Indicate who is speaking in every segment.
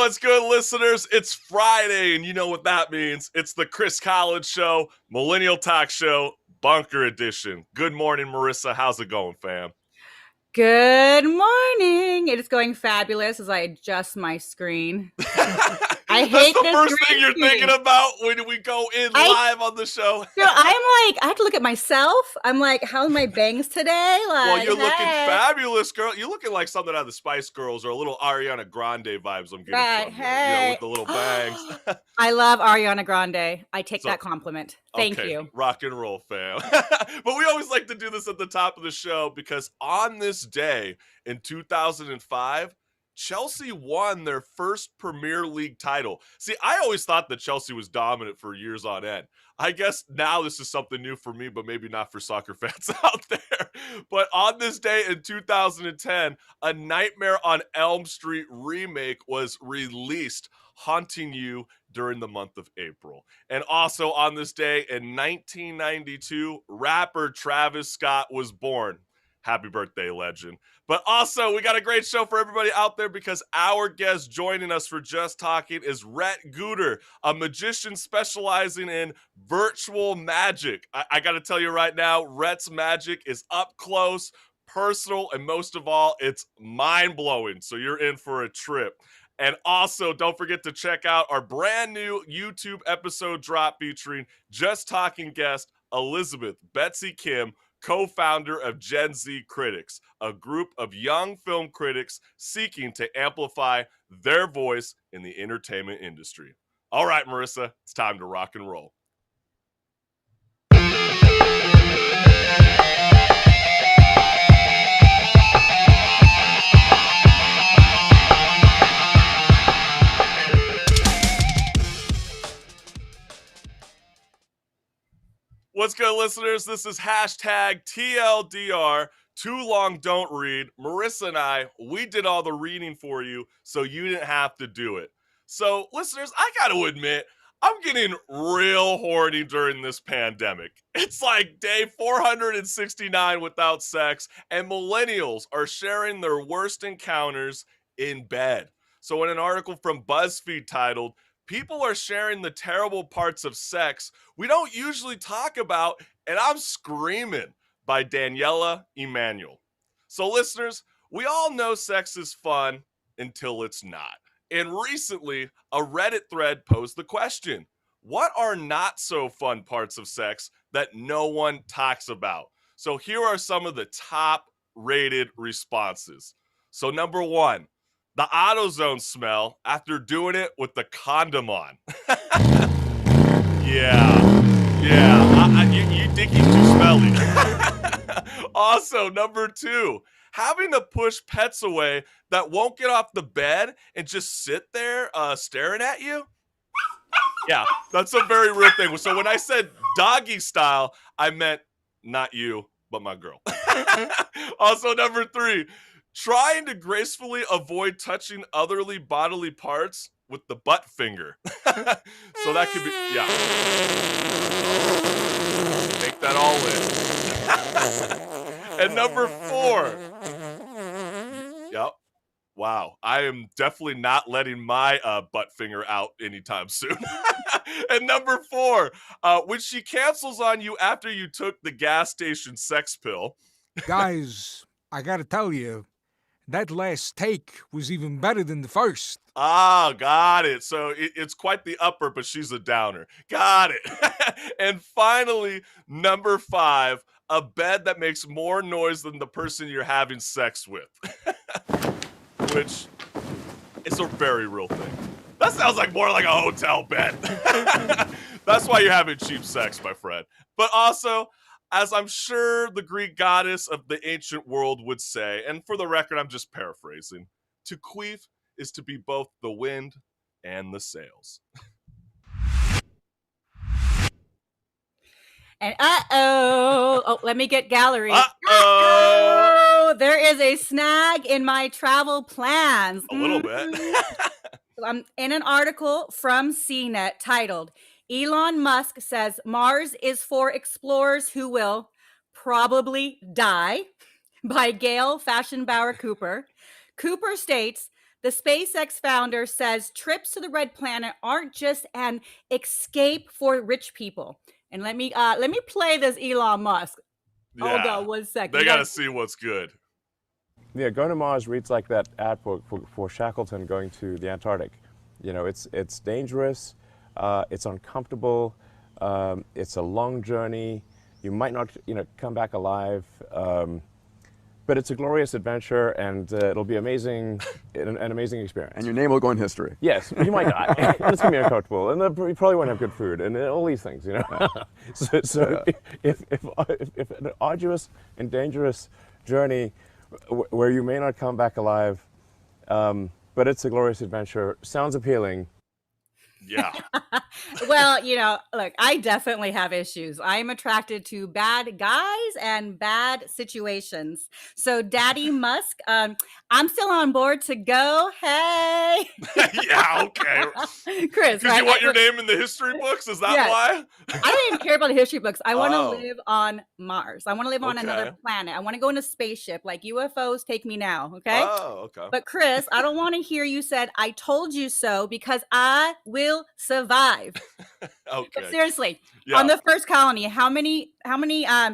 Speaker 1: What's good, listeners? It's Friday, and you know what that means. It's the Chris Collins Show, Millennial Talk Show, Bunker Edition. Good morning, Marissa. How's it going, fam?
Speaker 2: Good morning. It is going fabulous as I adjust my screen. I hate
Speaker 1: That's the
Speaker 2: this
Speaker 1: first thing
Speaker 2: green
Speaker 1: you're
Speaker 2: screen.
Speaker 1: thinking about when we go in live on the show.
Speaker 2: So I have to look at myself. I'm like, how's my bangs today?
Speaker 1: Well, you're looking fabulous, girl. You're looking like something out of the Spice Girls or a little Ariana Grande vibes I'm getting from you. You know, with the little bangs.
Speaker 2: I love Ariana Grande. I take that compliment. Thank you.
Speaker 1: Rock and roll, fam. But we always like to do this at the top of the show because on this day in 2005, Chelsea won their first Premier League title. See, I always thought that Chelsea was dominant for years on end. I guess now this is something new for me, but maybe not for soccer fans out there. But on this day in 2010, A Nightmare on Elm Street remake was released, haunting you during the month of April. And also on this day in 1992, rapper Travis Scott was born. Happy birthday, legend. But also, we got a great show for everybody out there because our guest joining us for Just Talking is Rhett, a magician specializing in virtual magic. I got to tell you right now, Rhett's magic is up close, personal, and most of all, it's mind-blowing. So you're in for a trip. And also, don't forget to check out our brand new YouTube episode drop featuring Just Talking guest Elizabeth Betsy Kim, co-founder of Gen Z Critics, a group of young film critics seeking to amplify their voice in the entertainment industry. All right, Marissa, it's time to rock and roll. What's good, listeners? This is hashtag TLDR, Too Long Don't Read. Marissa and I, we did all the reading for you, so you didn't have to do it. So, listeners, I got to admit, I'm getting real horny during this pandemic. It's like day 469 without sex, and millennials are sharing their worst encounters in bed. So, in an article from BuzzFeed titled, "People are sharing the terrible parts of sex we don't usually talk about, and I'm screaming," by Daniela Emanuel. So listeners, we all know sex is fun until it's not. And recently, a Reddit thread posed the question, what are not so fun parts of sex that no one talks about? So here are some of the top rated responses. So number one, the AutoZone smell after doing it with the condom on. You think he's too smelly. Also, number two, having to push pets away that won't get off the bed and just sit there staring at you. Yeah, that's a very real thing. So when I said doggy style, I meant not you, but my girl. Also, number three, trying to gracefully avoid touching otherly bodily parts with the butt finger. So that could be, yeah. Take that all in. And number four. Yep. Wow. I am definitely not letting my butt finger out anytime soon. And number four, when she cancels on you after you took the gas station sex pill.
Speaker 3: Guys, I gotta tell you, that last take was even better than the first.
Speaker 1: Ah, got it. So it's quite the upper, but she's a downer. Got it. And finally, number five, a bed that makes more noise than the person you're having sex with. Which is a very real thing. That sounds like more like a hotel bed. That's why you're having cheap sex, my friend. But also, as I'm sure the Greek goddess of the ancient world would say, and for the record, I'm just paraphrasing, to queef is to be both the wind and the sails.
Speaker 2: And let me get gallery. There is a snag in my travel plans.
Speaker 1: A little bit.
Speaker 2: I'm in an article from CNET titled, Elon Musk says Mars is for explorers who will probably die, by Gail Fashionbauer Cooper. Cooper states, The SpaceX founder says trips to the red planet aren't just an escape for rich people. And let me play this Elon Musk. Hold
Speaker 1: Yeah.
Speaker 2: on 1 second.
Speaker 1: They got to see what's good.
Speaker 4: Yeah, going to Mars reads like that ad for Shackleton going to the Antarctic. You know, it's dangerous, it's uncomfortable, it's a long journey. You might not, come back alive, but it's a glorious adventure, and it'll be amazing, an amazing experience.
Speaker 5: And your name will go in history.
Speaker 4: Yes, you might die. And it's gonna be uncomfortable, and you probably won't have good food, and all these things, So if an arduous and dangerous journey where you may not come back alive, but it's a glorious adventure, sounds appealing.
Speaker 1: Yeah.
Speaker 2: Well, look, I definitely have issues. I'm attracted to bad guys and bad situations. So, Daddy Musk, I'm still on board to go. Hey.
Speaker 1: Yeah, okay.
Speaker 2: Chris,
Speaker 1: Because you want your name in the history books? Is that why?
Speaker 2: I don't even care about the history books. I want to live on Mars. I want to live on another planet. I want to go in a spaceship like UFOs take me now. Okay.
Speaker 1: Oh, okay.
Speaker 2: But Chris, I don't want to hear you said, I told you so, because I will survive.
Speaker 1: Okay.
Speaker 2: But seriously,
Speaker 1: Yeah.
Speaker 2: on the first colony, how many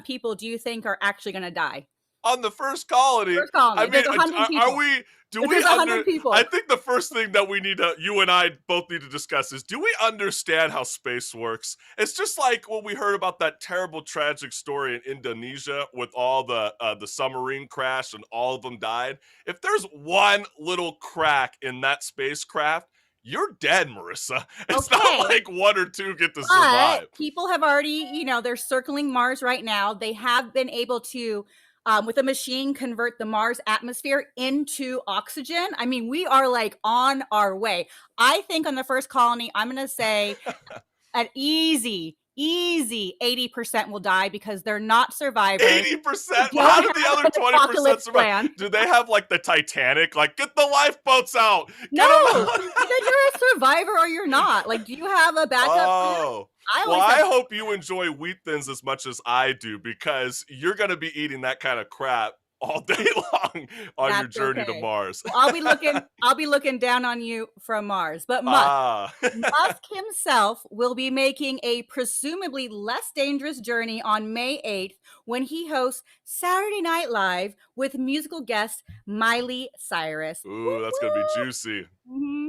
Speaker 2: people do you think are actually going to die?
Speaker 1: On the first colony,
Speaker 2: First colony.
Speaker 1: I mean,
Speaker 2: There's 100 people.
Speaker 1: are we? Do
Speaker 2: If
Speaker 1: we?
Speaker 2: there's 100 people.
Speaker 1: I think the first thing that we need to, you and I both need to discuss is: do we understand how space works? It's just like when we heard about that terrible, tragic story in Indonesia with all the submarine crash and all of them died. If there's one little crack in that spacecraft, you're dead, Marissa. It's not like one or two get to survive.
Speaker 2: But people have already, they're circling Mars right now. They have been able to, with a machine, convert the Mars atmosphere into oxygen. I mean, we are like on our way. I think on the first colony, I'm going to say an easy 80% will die because they're not survivors.
Speaker 1: 80%? How did the other 20% survive? Do they have like the Titanic? Like, get the lifeboats out.
Speaker 2: No, either you're a survivor or you're not. Like, do you have a backup plan?
Speaker 1: I hope you enjoy Wheat Thins as much as I do, because you're going to be eating that kind of crap all day long on your journey to Mars.
Speaker 2: I'll be looking down on you from Mars. But Musk himself will be making a presumably less dangerous journey on May 8th when he hosts Saturday Night Live with musical guest Miley Cyrus.
Speaker 1: Ooh, that's going to be juicy.
Speaker 2: Mm-hmm.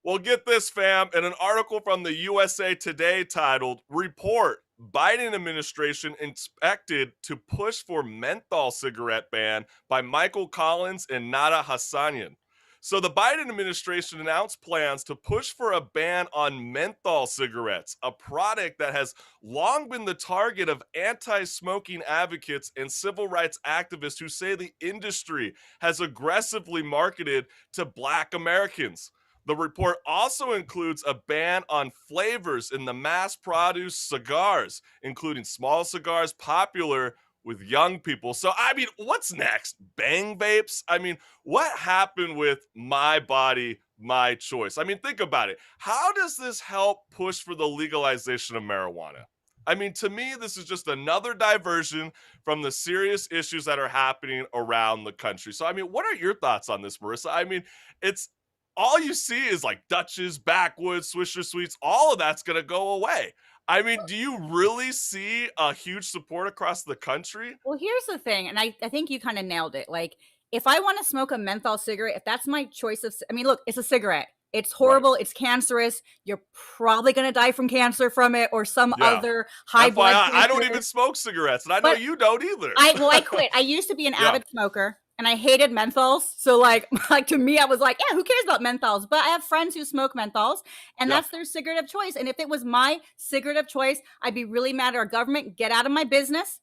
Speaker 1: Well, get this, fam. In an article from the USA Today titled "Report: Biden Administration Expected to Push for Menthol Cigarette Ban" by Michael Collins and Nada Hassanian. So the Biden administration announced plans to push for a ban on menthol cigarettes, a product that has long been the target of anti-smoking advocates and civil rights activists who say the industry has aggressively marketed to Black Americans. The report also includes a ban on flavors in the mass-produced cigars, including small cigars popular with young people. So, I mean, what's next? Bang vapes? I mean, what happened with My Body, My Choice? I mean, think about it. How does this help push for the legalization of marijuana? I mean, to me, this is just another diversion from the serious issues that are happening around the country. So, I mean, what are your thoughts on this, Marissa? I mean, it's all you see is like Dutch's, Backwoods, Swisher Sweets. All of that's going to go away. I mean, do you really see a huge support across the country?
Speaker 2: Well, here's the thing, and I think you kind of nailed it. Like, if I want to smoke a menthol cigarette, if that's my choice look, it's a cigarette. It's horrible. Right. It's cancerous. You're probably going to die from cancer from it or some other high blood cancer.
Speaker 1: I don't even smoke cigarettes, and I know you don't either.
Speaker 2: I quit. I used to be an avid smoker. And I hated menthols. So like to me, I was like, yeah, who cares about menthols? But I have friends who smoke menthols, and that's their cigarette of choice. And if it was my cigarette of choice, I'd be really mad at our government. Get out of my business.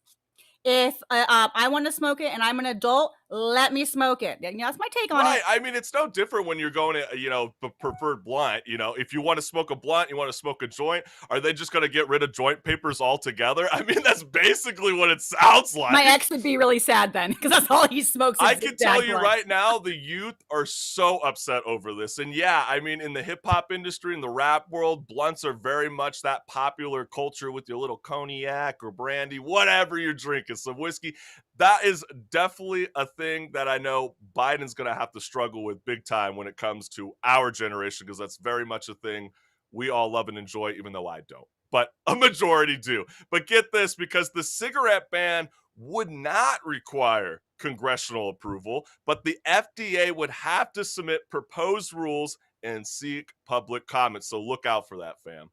Speaker 2: If I want to smoke it and I'm an adult, let me smoke it. That's my take on it.
Speaker 1: I mean, it's no different when you're going to, the preferred blunt. If you want to smoke a blunt, you want to smoke a joint, are they just going to get rid of joint papers altogether? I mean, that's basically what it sounds like.
Speaker 2: My ex would be really sad then, because that's all he smokes.
Speaker 1: I can tell you right now, the youth are so upset over this. And yeah, I mean, in the hip hop industry, in the rap world, blunts are very much that popular culture with your little cognac or brandy, whatever you're drinking, some whiskey. that is definitely a thing that I know Biden's going to have to struggle with big time when it comes to our generation, because that's very much a thing we all love and enjoy, even though I don't. But a majority do. But get this, because the cigarette ban would not require congressional approval, but the FDA would have to submit proposed rules and seek public comment. So look out for that, fam.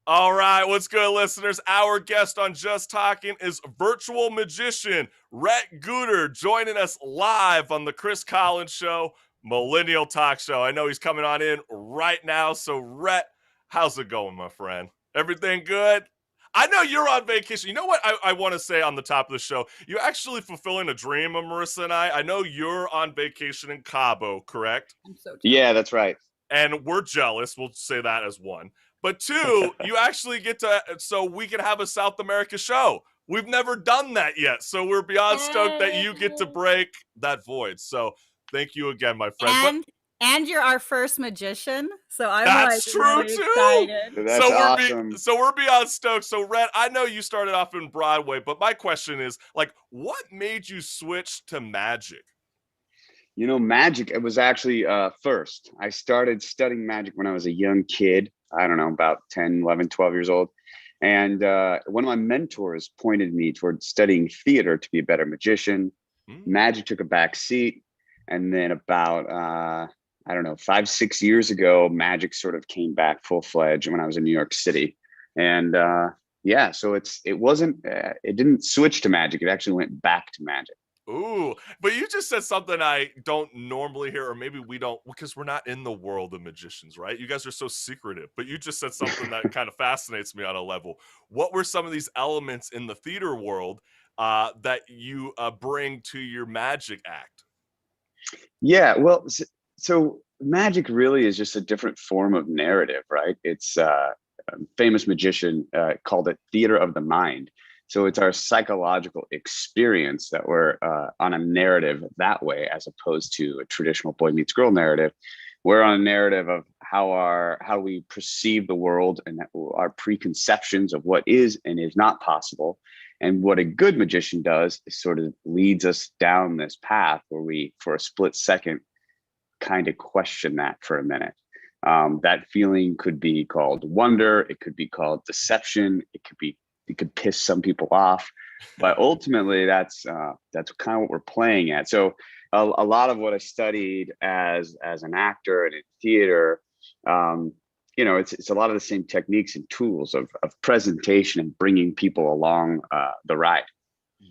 Speaker 1: All right, what's good, listeners? Our guest on Just Talking is virtual magician Rhett Gooder, joining us live on the Chris Collins Show, Millennial Talk Show. I know he's coming on in right now. So, Rhett, how's it going, my friend? Everything good? I know you're on vacation. You know what I want to say on the top of the show? You're actually fulfilling a dream of Marissa and I. I know you're on vacation in Cabo, correct?
Speaker 2: I'm so jealous.
Speaker 5: Yeah, that's right.
Speaker 1: And we're jealous. We'll say that as one. But two, you actually get to, so we can have a South America show. We've never done that yet. So we're beyond stoked that you get to break that void. So thank you again, my friend.
Speaker 2: And you're our first magician. So I'm
Speaker 1: that's true
Speaker 2: really
Speaker 1: too.
Speaker 2: excited.
Speaker 5: That's awesome.
Speaker 1: So we're beyond stoked. So Rhett, I know you started off in Broadway, but my question is, like, what made you switch to magic?
Speaker 5: You know, magic, it was actually first. I started studying magic when I was a young kid. I don't know, about 10, 11, 12 years old. And one of my mentors pointed me towards studying theater to be a better magician. Magic took a back seat. And then about, 5, 6 years ago, magic sort of came back full fledged when I was in New York City. And so it didn't switch to magic. It actually went back to magic.
Speaker 1: Ooh, but you just said something I don't normally hear, or maybe we don't, because we're not in the world of magicians, right? You guys are so secretive, but you just said something that kind of fascinates me on a level. What were some of these elements in the theater world that you bring to your magic act?
Speaker 5: Yeah, well, so magic really is just a different form of narrative, right? It's a famous magician called it theater of the mind. So it's our psychological experience that we're on a narrative that way, as opposed to a traditional boy meets girl narrative. We're on a narrative of how we perceive the world and our preconceptions of what is and is not possible. And what a good magician does is sort of leads us down this path where we, for a split second, kind of question that for a minute. That feeling could be called wonder. It could be called deception. It could piss some people off, but ultimately that's kind of what we're playing at. So a lot of what I studied as an actor and in theater, it's a lot of the same techniques and tools of presentation and bringing people along the ride.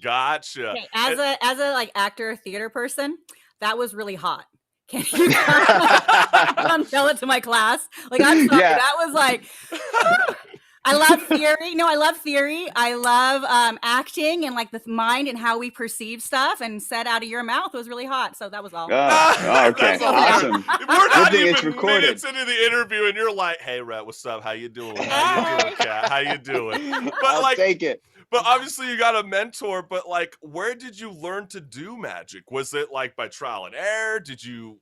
Speaker 1: Gotcha.
Speaker 2: Okay, as a like actor, theater person, that was really hot. Can you come tell it to my class? Like, I'm sorry, that was like. I love theory. No, I love theory. I love acting and like the mind and how we perceive stuff, and said out of your mouth was really hot. So that was all.
Speaker 5: Okay. Awesome.
Speaker 1: We're not
Speaker 5: Good thing
Speaker 1: even
Speaker 5: it's recorded.
Speaker 1: minutes into the interview and you're like, hey, Rhett, what's up? How you doing? How you doing, Kat? How you doing? But
Speaker 5: I'll take it.
Speaker 1: But obviously you got a mentor, but like, where did you learn to do magic? Was it like by trial and error?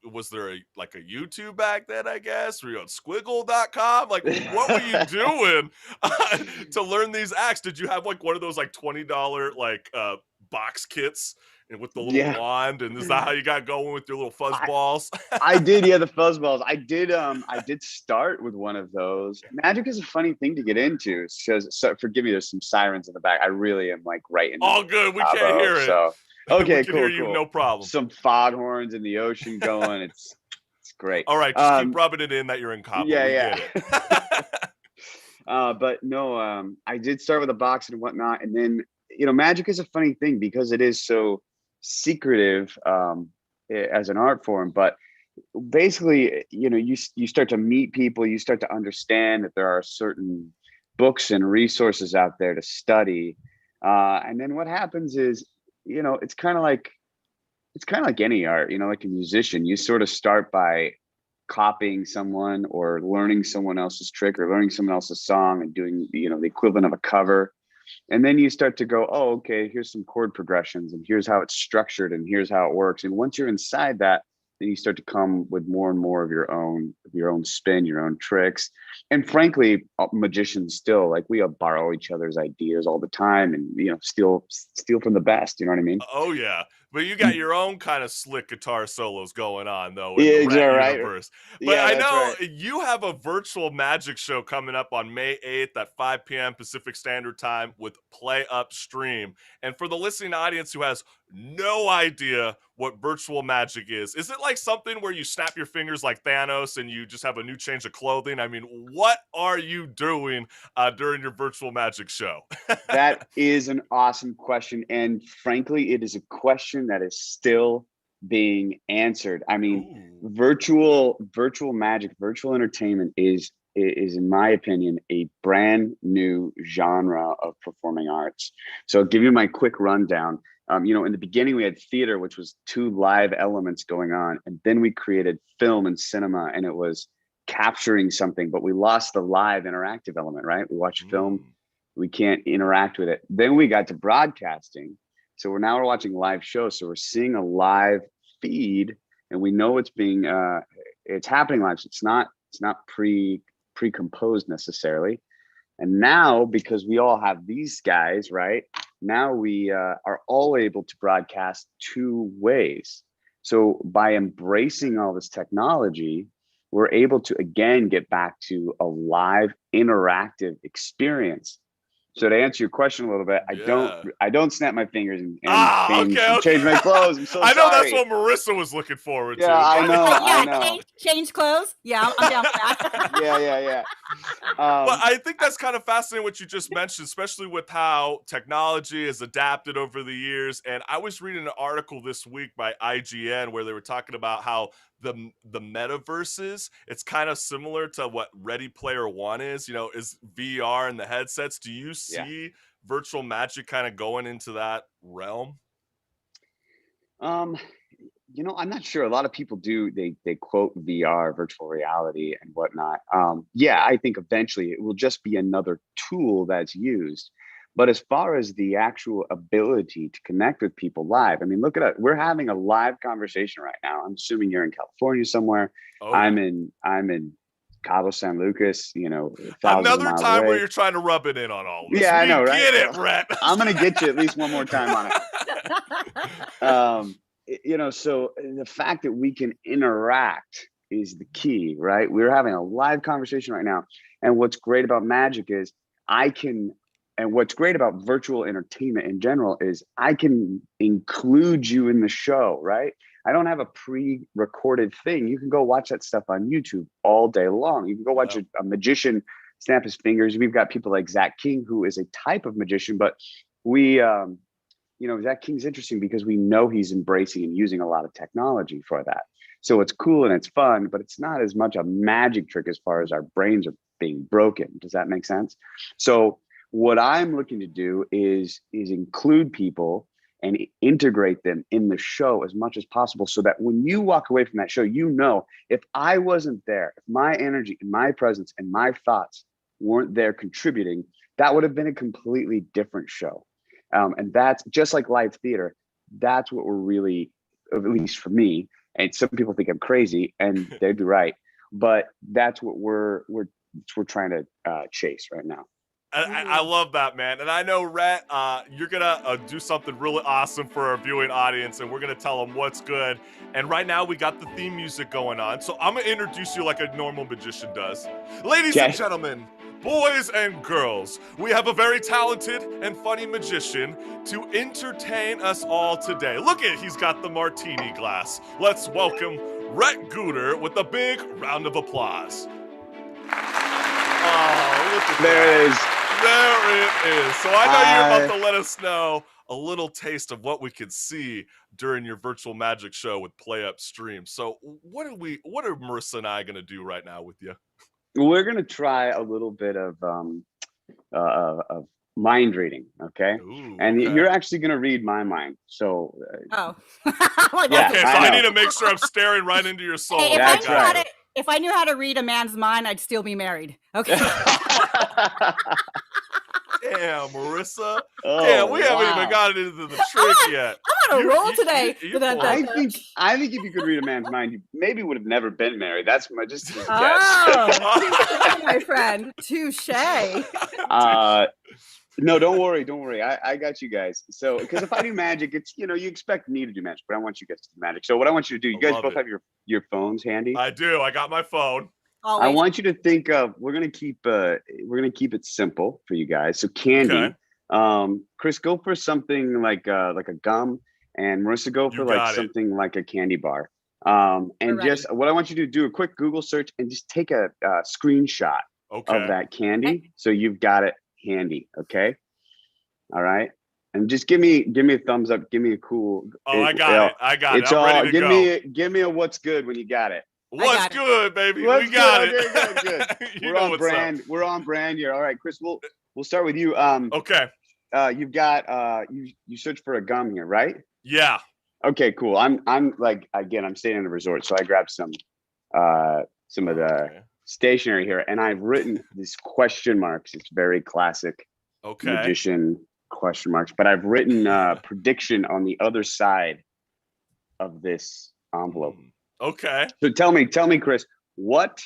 Speaker 1: Was there a YouTube back then, I guess? Were you on squiggle.com? Like, what were you doing to learn these acts? Did you have like one of those like $20 like box kits and with the little wand? And is that how you got going with your little fuzz balls?
Speaker 5: I did, the fuzz balls. I did start with one of those. Magic is a funny thing to get into. So forgive me, there's some sirens in the back. I really am like right in.
Speaker 1: All good. We can't hear it.
Speaker 5: So okay,
Speaker 1: we can hear you, no problem.
Speaker 5: Some foghorns in the ocean going. It's great.
Speaker 1: All right, just keep rubbing it in that you're in Cabo.
Speaker 5: Yeah. But no, I did start with a box and whatnot, and then magic is a funny thing because it is so secretive as an art form, but basically you start to meet people, you start to understand that there are certain books and resources out there to study, and then what happens is it's kind of like any art, like a musician. You sort of start by copying someone or learning someone else's trick or learning someone else's song and doing the equivalent of a cover. And then you start to go, oh, okay, here's some chord progressions and here's how it's structured and here's how it works. And once you're inside that, then you start to come with more and more of your own spin, your own tricks. And frankly, magicians still, like, we all borrow each other's ideas all the time and, steal from the best. You know what I mean?
Speaker 1: Oh yeah. But you got your own kind of slick guitar solos going on, though, in
Speaker 5: Yeah,
Speaker 1: the Rhett
Speaker 5: right.
Speaker 1: universe. But
Speaker 5: Yeah,
Speaker 1: I
Speaker 5: that's
Speaker 1: know
Speaker 5: right.
Speaker 1: you have a virtual magic show coming up on May 8th at 5 p.m. Pacific Standard Time with Play Upstream. And for the listening audience who has no idea what virtual magic is it like something where you snap your fingers like Thanos and you just have a new change of clothing? I mean, what are you doing during your virtual magic show?
Speaker 5: That is an awesome question. And frankly, it is a question that is still being answered. I mean, virtual magic, virtual entertainment is, in my opinion, a brand new genre of performing arts. So I'll give you my quick rundown. In the beginning, we had theater, which was 2 live elements going on. And then we created film and cinema, and it was capturing something, but we lost the live interactive element, right? We watch film, we can't interact with it. Then we got to broadcasting. So we're watching live shows. So we're seeing a live feed and we know it's happening live. So it's not pre-composed necessarily. And now, because we all have these guys, right? Now we are all able to broadcast 2 ways. So by embracing all this technology, we're able to again get back to a live interactive experience. So to answer your question a little bit, I don't snap my fingers and change my clothes. I'm so
Speaker 1: I know
Speaker 5: sorry.
Speaker 1: that's what Marissa was looking forward to.
Speaker 5: I know.
Speaker 2: Change clothes. Yeah, I'm down for that.
Speaker 5: Yeah.
Speaker 1: But I think that's kind of fascinating what you just mentioned, especially with how technology has adapted over the years. And I was reading an article this week by IGN where they were talking about how the metaverses, it's kind of similar to what Ready Player One is, is VR and the headsets. Do you see virtual magic kind of going into that realm?
Speaker 5: I'm not sure. A lot of people do. They quote VR, virtual reality, and whatnot. I think eventually it will just be another tool that's used. But as far as the actual ability to connect with people live, I mean, look at it. We're having a live conversation right now. I'm assuming you're in California somewhere.
Speaker 1: Oh,
Speaker 5: I'm in Cabo San Lucas.
Speaker 1: Another time where you're trying to rub it in on all this.
Speaker 5: Yeah, I know, right?
Speaker 1: Get it, Rhett.
Speaker 5: I'm gonna get you at least one more time on it. So the fact that we can interact is the key, right? We're having a live conversation right now. And what's great about magic is and what's great about virtual entertainment in general is I can include you in the show, right? I don't have a pre-recorded thing. You can go watch that stuff on YouTube all day long. You can go watch a magician snap his fingers. We've got people like Zach King, who is a type of magician, but we, Zach King's interesting because we know he's embracing and using a lot of technology for that. So it's cool and it's fun, but it's not as much a magic trick as far as our brains are being broken. Does that make sense? So what I'm looking to do is include people and integrate them in the show as much as possible so that when you walk away from that show, if I wasn't there, if my energy and my presence and my thoughts weren't there contributing, that would have been a completely different show. And that's just like live theater. That's what we're really, at least for me, and some people think I'm crazy and they'd be right, but that's what we're trying to chase right now.
Speaker 1: I love that, man. And I know, Rhett, you're going to do something really awesome for our viewing audience, and we're going to tell them what's good. And right now, we got the theme music going on. So I'm going to introduce you like a normal magician does. Ladies and gentlemen, boys and girls, we have a very talented and funny magician to entertain us all today. Look at, he's got the martini glass. Let's welcome Rhett Gooder with a big round of applause. Oh, look at
Speaker 5: there it is.
Speaker 1: There it is. So I know you're about to let us know a little taste of what we could see during your virtual magic show with Play Upstream. So what are Marissa and I going to do right now with you?
Speaker 5: We're going to try a little bit of mind reading, okay?
Speaker 1: Ooh,
Speaker 5: and
Speaker 1: okay.
Speaker 5: You're actually going to read my mind. So
Speaker 2: yeah,
Speaker 1: okay, so I need to make sure I'm staring right into your soul.
Speaker 2: Hey,
Speaker 5: That's right.
Speaker 2: If I knew how to read a man's mind, I'd still be married. Okay.
Speaker 1: Damn, Marissa.
Speaker 5: Oh,
Speaker 1: Damn, we haven't
Speaker 5: wow.
Speaker 1: even gotten into the trick yet.
Speaker 2: I'm on a roll today.
Speaker 5: I think if you could read a man's mind, you maybe would have never been married. That's my just a guess.
Speaker 2: Touche, my friend. Touche.
Speaker 5: No, don't worry. I got you guys. So, because if I do magic, it's you expect me to do magic, but I want you guys to do magic. So, what I want you to do, you guys both have your phones handy.
Speaker 1: I do. I got my phone.
Speaker 2: Always.
Speaker 5: I want you to think of. We're gonna keep it simple for you guys. So, candy.
Speaker 1: Okay.
Speaker 5: Chris, go for something like a gum, and Marissa, go for something like a candy bar. And just what I want you to do a quick Google search and just take a screenshot of that candy, so you've got it handy. Okay. All right. And just give me a thumbs up. Give me a cool.
Speaker 1: I got it. I'm ready to go.
Speaker 5: Give me a what's good when you got it.
Speaker 1: What's good, baby? We got it.
Speaker 5: Good. We're on brand. We're on brand here. All right, Chris. We'll start with you.
Speaker 1: Okay.
Speaker 5: You've got you search for a gum here, right?
Speaker 1: Yeah.
Speaker 5: Okay, cool. I'm I'm staying in a resort, so I grabbed some of the stationery here, and I've written these question marks. It's very classic magician question marks, but I've written prediction on the other side of this envelope.
Speaker 1: Okay.
Speaker 5: So tell me, Chris, what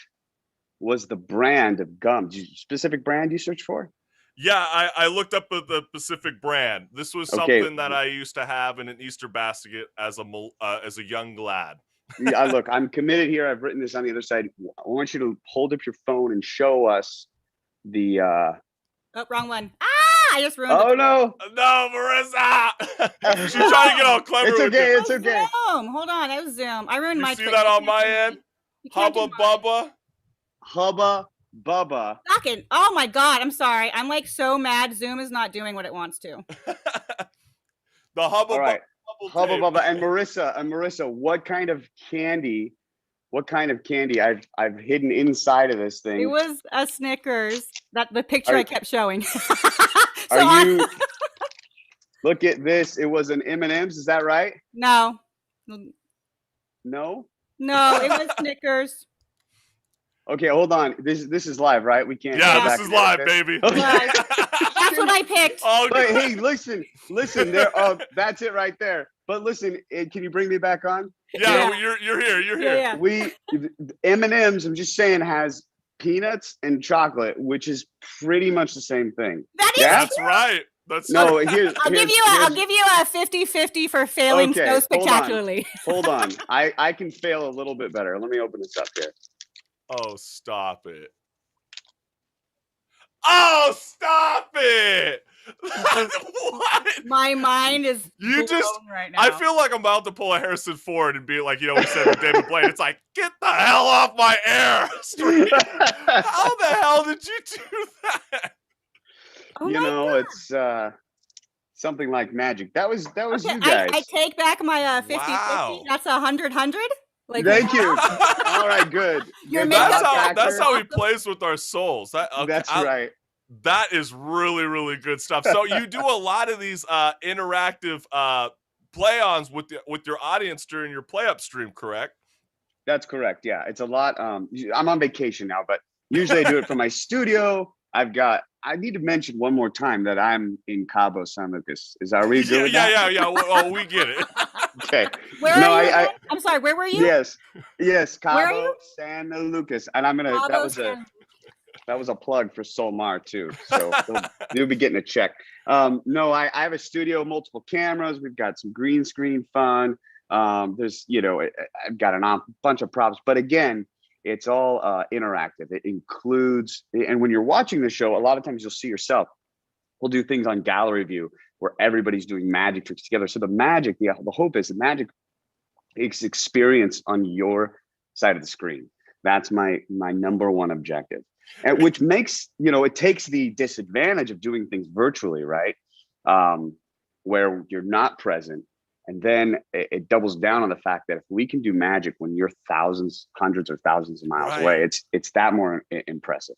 Speaker 5: was the brand of gum? Specific brand you searched for?
Speaker 1: Yeah, I looked up the Pacific brand. This was something that I used to have in an Easter basket as a young lad.
Speaker 5: Look, I'm committed here. I've written this on the other side. I want you to hold up your phone and show us the.
Speaker 2: Oh, wrong one. I just ruined it.
Speaker 5: Oh no,
Speaker 1: Marissa! She's trying to get all clever.
Speaker 5: It's okay.
Speaker 2: Zoom. Hold on, I was Zoom. I ruined my.
Speaker 1: You see that on my end? Hubba Bubba.
Speaker 2: Fucking! Oh my god! I'm sorry. I'm like so mad. Zoom is not doing what it wants to.
Speaker 1: The Hubba.
Speaker 5: All right. Hubba Bubba and Marissa, what kind of candy I've hidden inside of this thing?
Speaker 2: It was a Snickers. That the picture I kept showing.
Speaker 5: Look at this. It was an M&M's. Is that right?
Speaker 2: No.
Speaker 5: No,
Speaker 2: it was Snickers.
Speaker 5: Okay, hold on. This is live, right? We can't.
Speaker 1: Yeah, this is live, baby.
Speaker 5: Okay.
Speaker 2: That's what I picked.
Speaker 5: But hey, listen. There. That's it right there. But listen, can you bring me back on?
Speaker 1: Yeah. Well, you're here.
Speaker 2: Yeah.
Speaker 5: M&M's. I'm just saying has peanuts and chocolate, which is pretty much the same thing.
Speaker 1: That's right. That's
Speaker 5: no.
Speaker 1: right.
Speaker 2: I'll give you a 50-50 for failing so spectacularly.
Speaker 5: Hold on. I can fail a little bit better. Let me open this up here.
Speaker 1: Oh, stop it. Oh, stop it. What?
Speaker 2: My mind is right now.
Speaker 1: I feel like I'm about to pull a Harrison Ford and be like, we said with David Blaine. It's like, get the hell off my air. How the hell did you do that?
Speaker 2: Oh
Speaker 5: it's something like magic. That was you guys.
Speaker 2: I take back my 50-50. Wow. That's 100-100.
Speaker 5: Thank you. All right, good.
Speaker 1: That's how he plays with our souls.
Speaker 5: That's right.
Speaker 1: That is really, really good stuff. So you do a lot of these interactive play-ons with your audience during your play-up stream, correct?
Speaker 5: That's correct. Yeah, it's a lot. I'm on vacation now, but usually I do it from my studio. I need to mention one more time that I'm in Cabo San Lucas. Are we good?
Speaker 1: Yeah. Oh, we get it.
Speaker 5: Okay.
Speaker 2: Where are you? I'm sorry. Where were you?
Speaker 5: Yes. Cabo San Lucas, and I'm gonna. That was a plug for Solmar too. So you'll be getting a check. No, I have a studio, multiple cameras. We've got some green screen fun. There's, I've got a bunch of props, but again, it's all interactive. It includes, and when you're watching the show, a lot of times you'll see yourself. We'll do things on gallery view where everybody's doing magic tricks together. So the magic, the hope is the magic is experienced on your side of the screen. That's my number one objective. And which makes, it takes the disadvantage of doing things virtually, right? Where you're not present. And then it doubles down on the fact that if we can do magic when you're hundreds or thousands of miles away, it's that more impressive.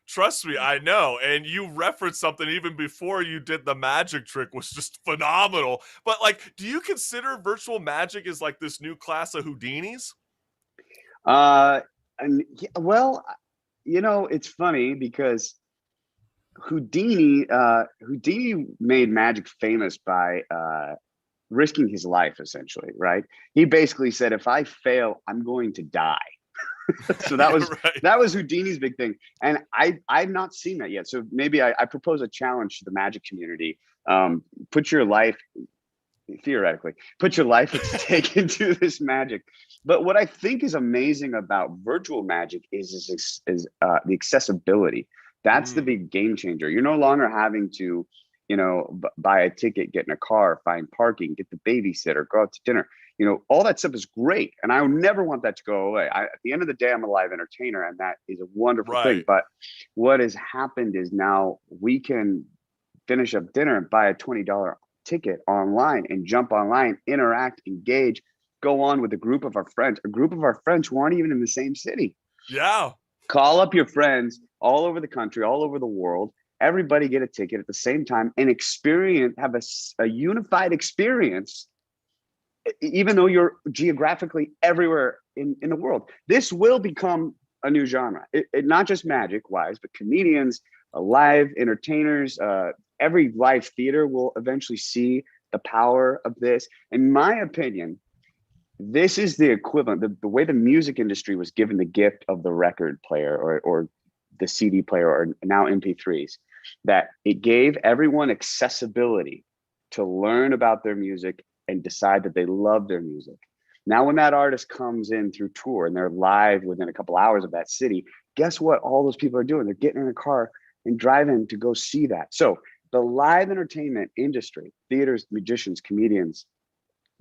Speaker 1: Trust me, I know. And you referenced something even before you did the magic trick was just phenomenal. But do you consider virtual magic as this new class of Houdinis?
Speaker 5: Well, it's funny because Houdini made magic famous by risking his life, essentially, right? He basically said, if I fail, I'm going to die. So that was
Speaker 1: Right.
Speaker 5: that was Houdini's big thing. And I've not seen that yet. So maybe I propose a challenge to the magic community. Theoretically, put your life at stake into this magic. But what I think is amazing about virtual magic is the accessibility. That's the big game changer. You're no longer having to, buy a ticket, get in a car, find parking, get the babysitter, go out to dinner. All that stuff is great. And I would never want that to go away. At the end of the day, I'm a live entertainer, and that is a wonderful thing. But what has happened is now we can finish up dinner and buy a $20 ticket online and jump online, interact, engage, go on with a group of our friends who aren't even in the same city.
Speaker 1: Yeah.
Speaker 5: Call up your friends all over the country, all over the world. Everybody get a ticket at the same time and have a unified experience, even though you're geographically everywhere in the world. This will become a new genre. It not just magic wise, but comedians, live entertainers, every live theater will eventually see the power of this. In my opinion, this is the equivalent, the way the music industry was given the gift of the record player or the CD player, or now MP3s, that it gave everyone accessibility to learn about their music and decide that they love their music. Now, when that artist comes in through tour and they're live within a couple hours of that city, guess what all those people are doing? They're getting in a car and driving to go see that. So the live entertainment industry, theaters, magicians, comedians,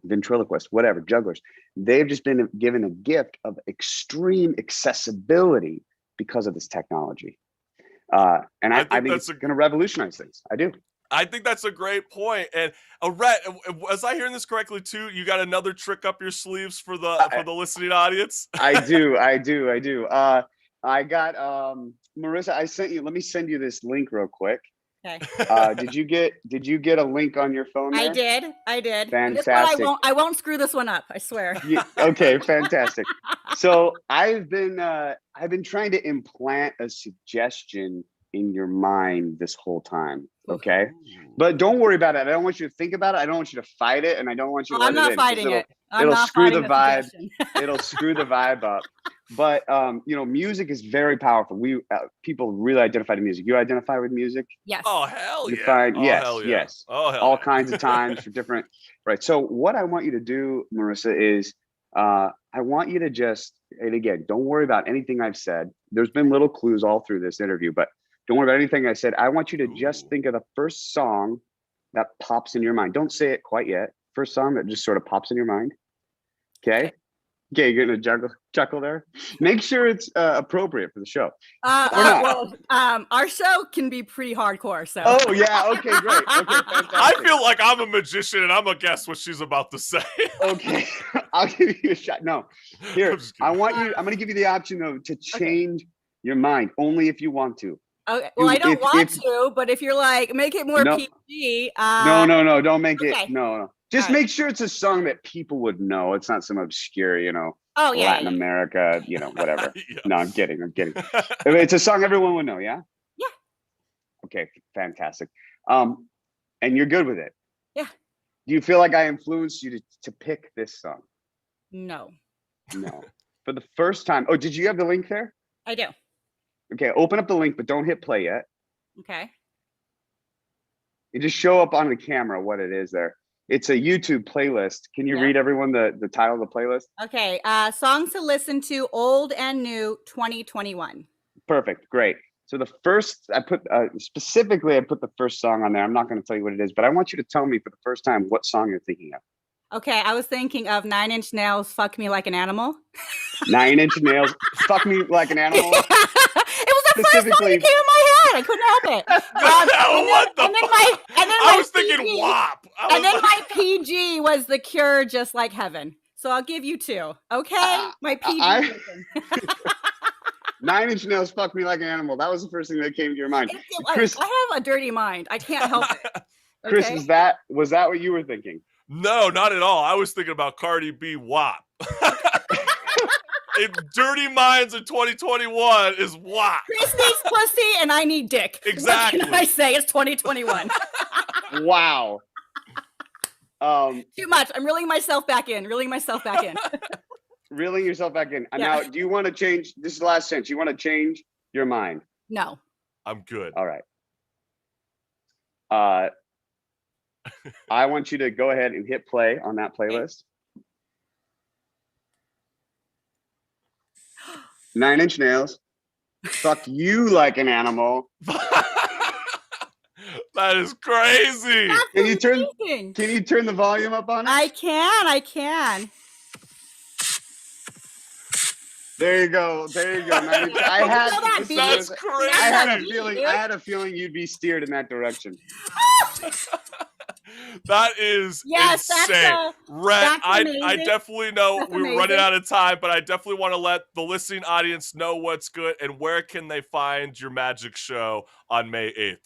Speaker 5: ventriloquists, whatever, jugglers, they've just been given a gift of extreme accessibility because of this technology. And I think it's going to revolutionize things. I do.
Speaker 1: I think that's a great point. And Rhett, was I hearing this correctly too? You got another trick up your sleeves for the listening audience?
Speaker 5: I do. I got Marissa, I sent you, let me send you this link real quick.
Speaker 2: Okay.
Speaker 5: Did you get a link on your phone there?
Speaker 2: I did.
Speaker 5: Fantastic.
Speaker 2: I won't screw this one up, I swear.
Speaker 5: Okay, fantastic. So I've been trying to implant a suggestion in your mind this whole time. Okay. But don't worry about it. I don't want you to think about it. I don't want you to fight it, and I don't want you to
Speaker 2: I'm not fighting it.
Speaker 5: It'll screw the vibe. It'll screw the vibe up. But music is very powerful. People really identify to music. You identify with music?
Speaker 2: Yes.
Speaker 1: Oh, hell yeah.
Speaker 5: Yes.
Speaker 1: Oh, hell
Speaker 5: all
Speaker 1: yeah.
Speaker 5: kinds of times for different. Right. So what I want you to do, Marissa, is I want you to just, and again, don't worry about anything I've said. There's been little clues all through this interview, but don't worry about anything I said. I want you to just think of the first song that pops in your mind. Don't say it quite yet. First song that just sort of pops in your mind. Okay. You're gonna chuckle there. Make sure it's appropriate for the show.
Speaker 2: Our show can be pretty hardcore. So.
Speaker 5: Oh yeah. Okay. Great. Okay. Fantastic.
Speaker 1: I feel like I'm a magician and I'm gonna guess what she's about to say.
Speaker 5: Okay. I'll give you a shot. No. Here, I'm gonna give you the option though to change your mind only if you want to.
Speaker 2: Okay. Well, I don't want to, but if you're like, make it more PG.
Speaker 5: No. Don't make it.
Speaker 2: Okay.
Speaker 5: No. Just make sure it's a song that people would know. It's not some obscure, Latin America, whatever.
Speaker 1: Yeah.
Speaker 5: No, I'm kidding. It's a song everyone would know, yeah?
Speaker 2: Yeah.
Speaker 5: Okay, fantastic. And you're good with it?
Speaker 2: Yeah.
Speaker 5: Do you feel like I influenced you to pick this song?
Speaker 2: No.
Speaker 5: For the first time. Oh, did you have the link there?
Speaker 2: I do.
Speaker 5: Okay, open up the link, but don't hit play yet.
Speaker 2: Okay.
Speaker 5: You just show up on the camera what it is there. It's a YouTube playlist. Can you read everyone the title of the playlist?
Speaker 2: Okay. Songs to listen to, old and new, 2021.
Speaker 5: Perfect. Great. So the first, I put the first song on there. I'm not going to tell you what it is, but I want you to tell me for the first time what song you're thinking of.
Speaker 2: Okay. I was thinking of 9 Inch Nails, Fuck Me Like an Animal.
Speaker 5: 9 Inch Nails, Fuck Me Like an Animal.
Speaker 2: It was the first song that came in my head. I couldn't help it.
Speaker 1: I was thinking WAP.
Speaker 2: And then my PG was The Cure, Just Like Heaven. So I'll give you 2. Okay? My PG.
Speaker 5: 9 Inch Nails, Fuck Me Like an Animal. That was the first thing that came to your mind.
Speaker 2: Chris, I have a dirty mind. I can't help it. Okay?
Speaker 5: Chris, was that what you were thinking?
Speaker 1: No, not at all. I was thinking about Cardi B WAP. Dirty Minds in 2021 is what?
Speaker 2: Chris needs pussy and I need dick.
Speaker 1: Exactly.
Speaker 2: What can I say? It's 2021.
Speaker 5: Wow.
Speaker 2: Too much. I'm reeling myself back in.
Speaker 5: Reeling yourself back in.
Speaker 2: Yeah.
Speaker 5: Now, do you want to change? This is the last sentence. You want to change your mind?
Speaker 2: No.
Speaker 1: I'm good.
Speaker 5: All right. I want you to go ahead and hit play on that playlist. 9 Inch Nails. Fuck you like an animal.
Speaker 1: That is crazy.
Speaker 2: That's
Speaker 5: Can
Speaker 2: amazing.
Speaker 5: you turn the volume up on it?
Speaker 2: I can.
Speaker 5: There you go. 9 Inch.
Speaker 1: That's crazy.
Speaker 5: I had a feeling you'd be steered in that direction.
Speaker 1: That is insane. Rhett, I definitely know we're running out of time, but I definitely want to let the listening audience know what's good and where can they find your magic show on May 8th.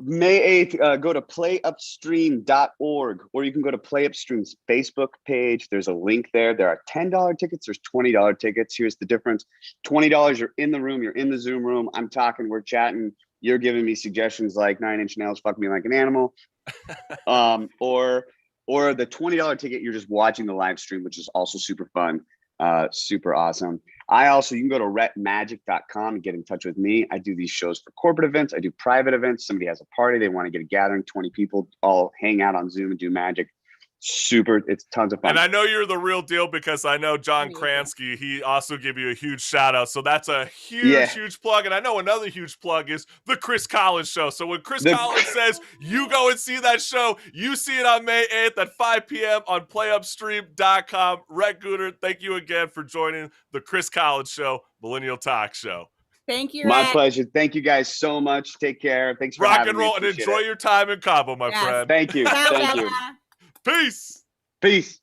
Speaker 5: May 8th, go to playupstream.org, or you can go to Play Upstream's Facebook page. There's a link there. There are $10 tickets. There's $20 tickets. Here's the difference. $20, you're in the room. You're in the Zoom room. I'm talking. We're chatting. You're giving me suggestions like 9 Inch Nails, fuck me like an animal. Or the $20 ticket, you're just watching the live stream, which is also super fun, super awesome. You can go to rhettmagic.com and get in touch with me. I do these shows for corporate events. I do private events. Somebody has a party. They want to get a gathering, 20 people all hang out on Zoom and do magic. It's tons of fun.
Speaker 1: And I know you're the real deal because I know John Kransky, he also gave you a huge shout out. So that's a huge plug. And I know another huge plug is the Chris Collins show. So when Chris Collins says you go and see that show, you see it on May 8th at 5 p.m. on playupstream.com. Rhett Gooder, thank you again for joining the Chris Collins show, Millennial Talk Show.
Speaker 2: Thank you,
Speaker 5: My
Speaker 2: Rhett.
Speaker 5: pleasure. Thank you guys so much. Take care. Thanks for
Speaker 1: rock
Speaker 5: having
Speaker 1: and roll
Speaker 5: me.
Speaker 1: and enjoy your time in Cabo, my friend.
Speaker 5: Thank you. Thank you.
Speaker 1: Peace.
Speaker 5: Peace.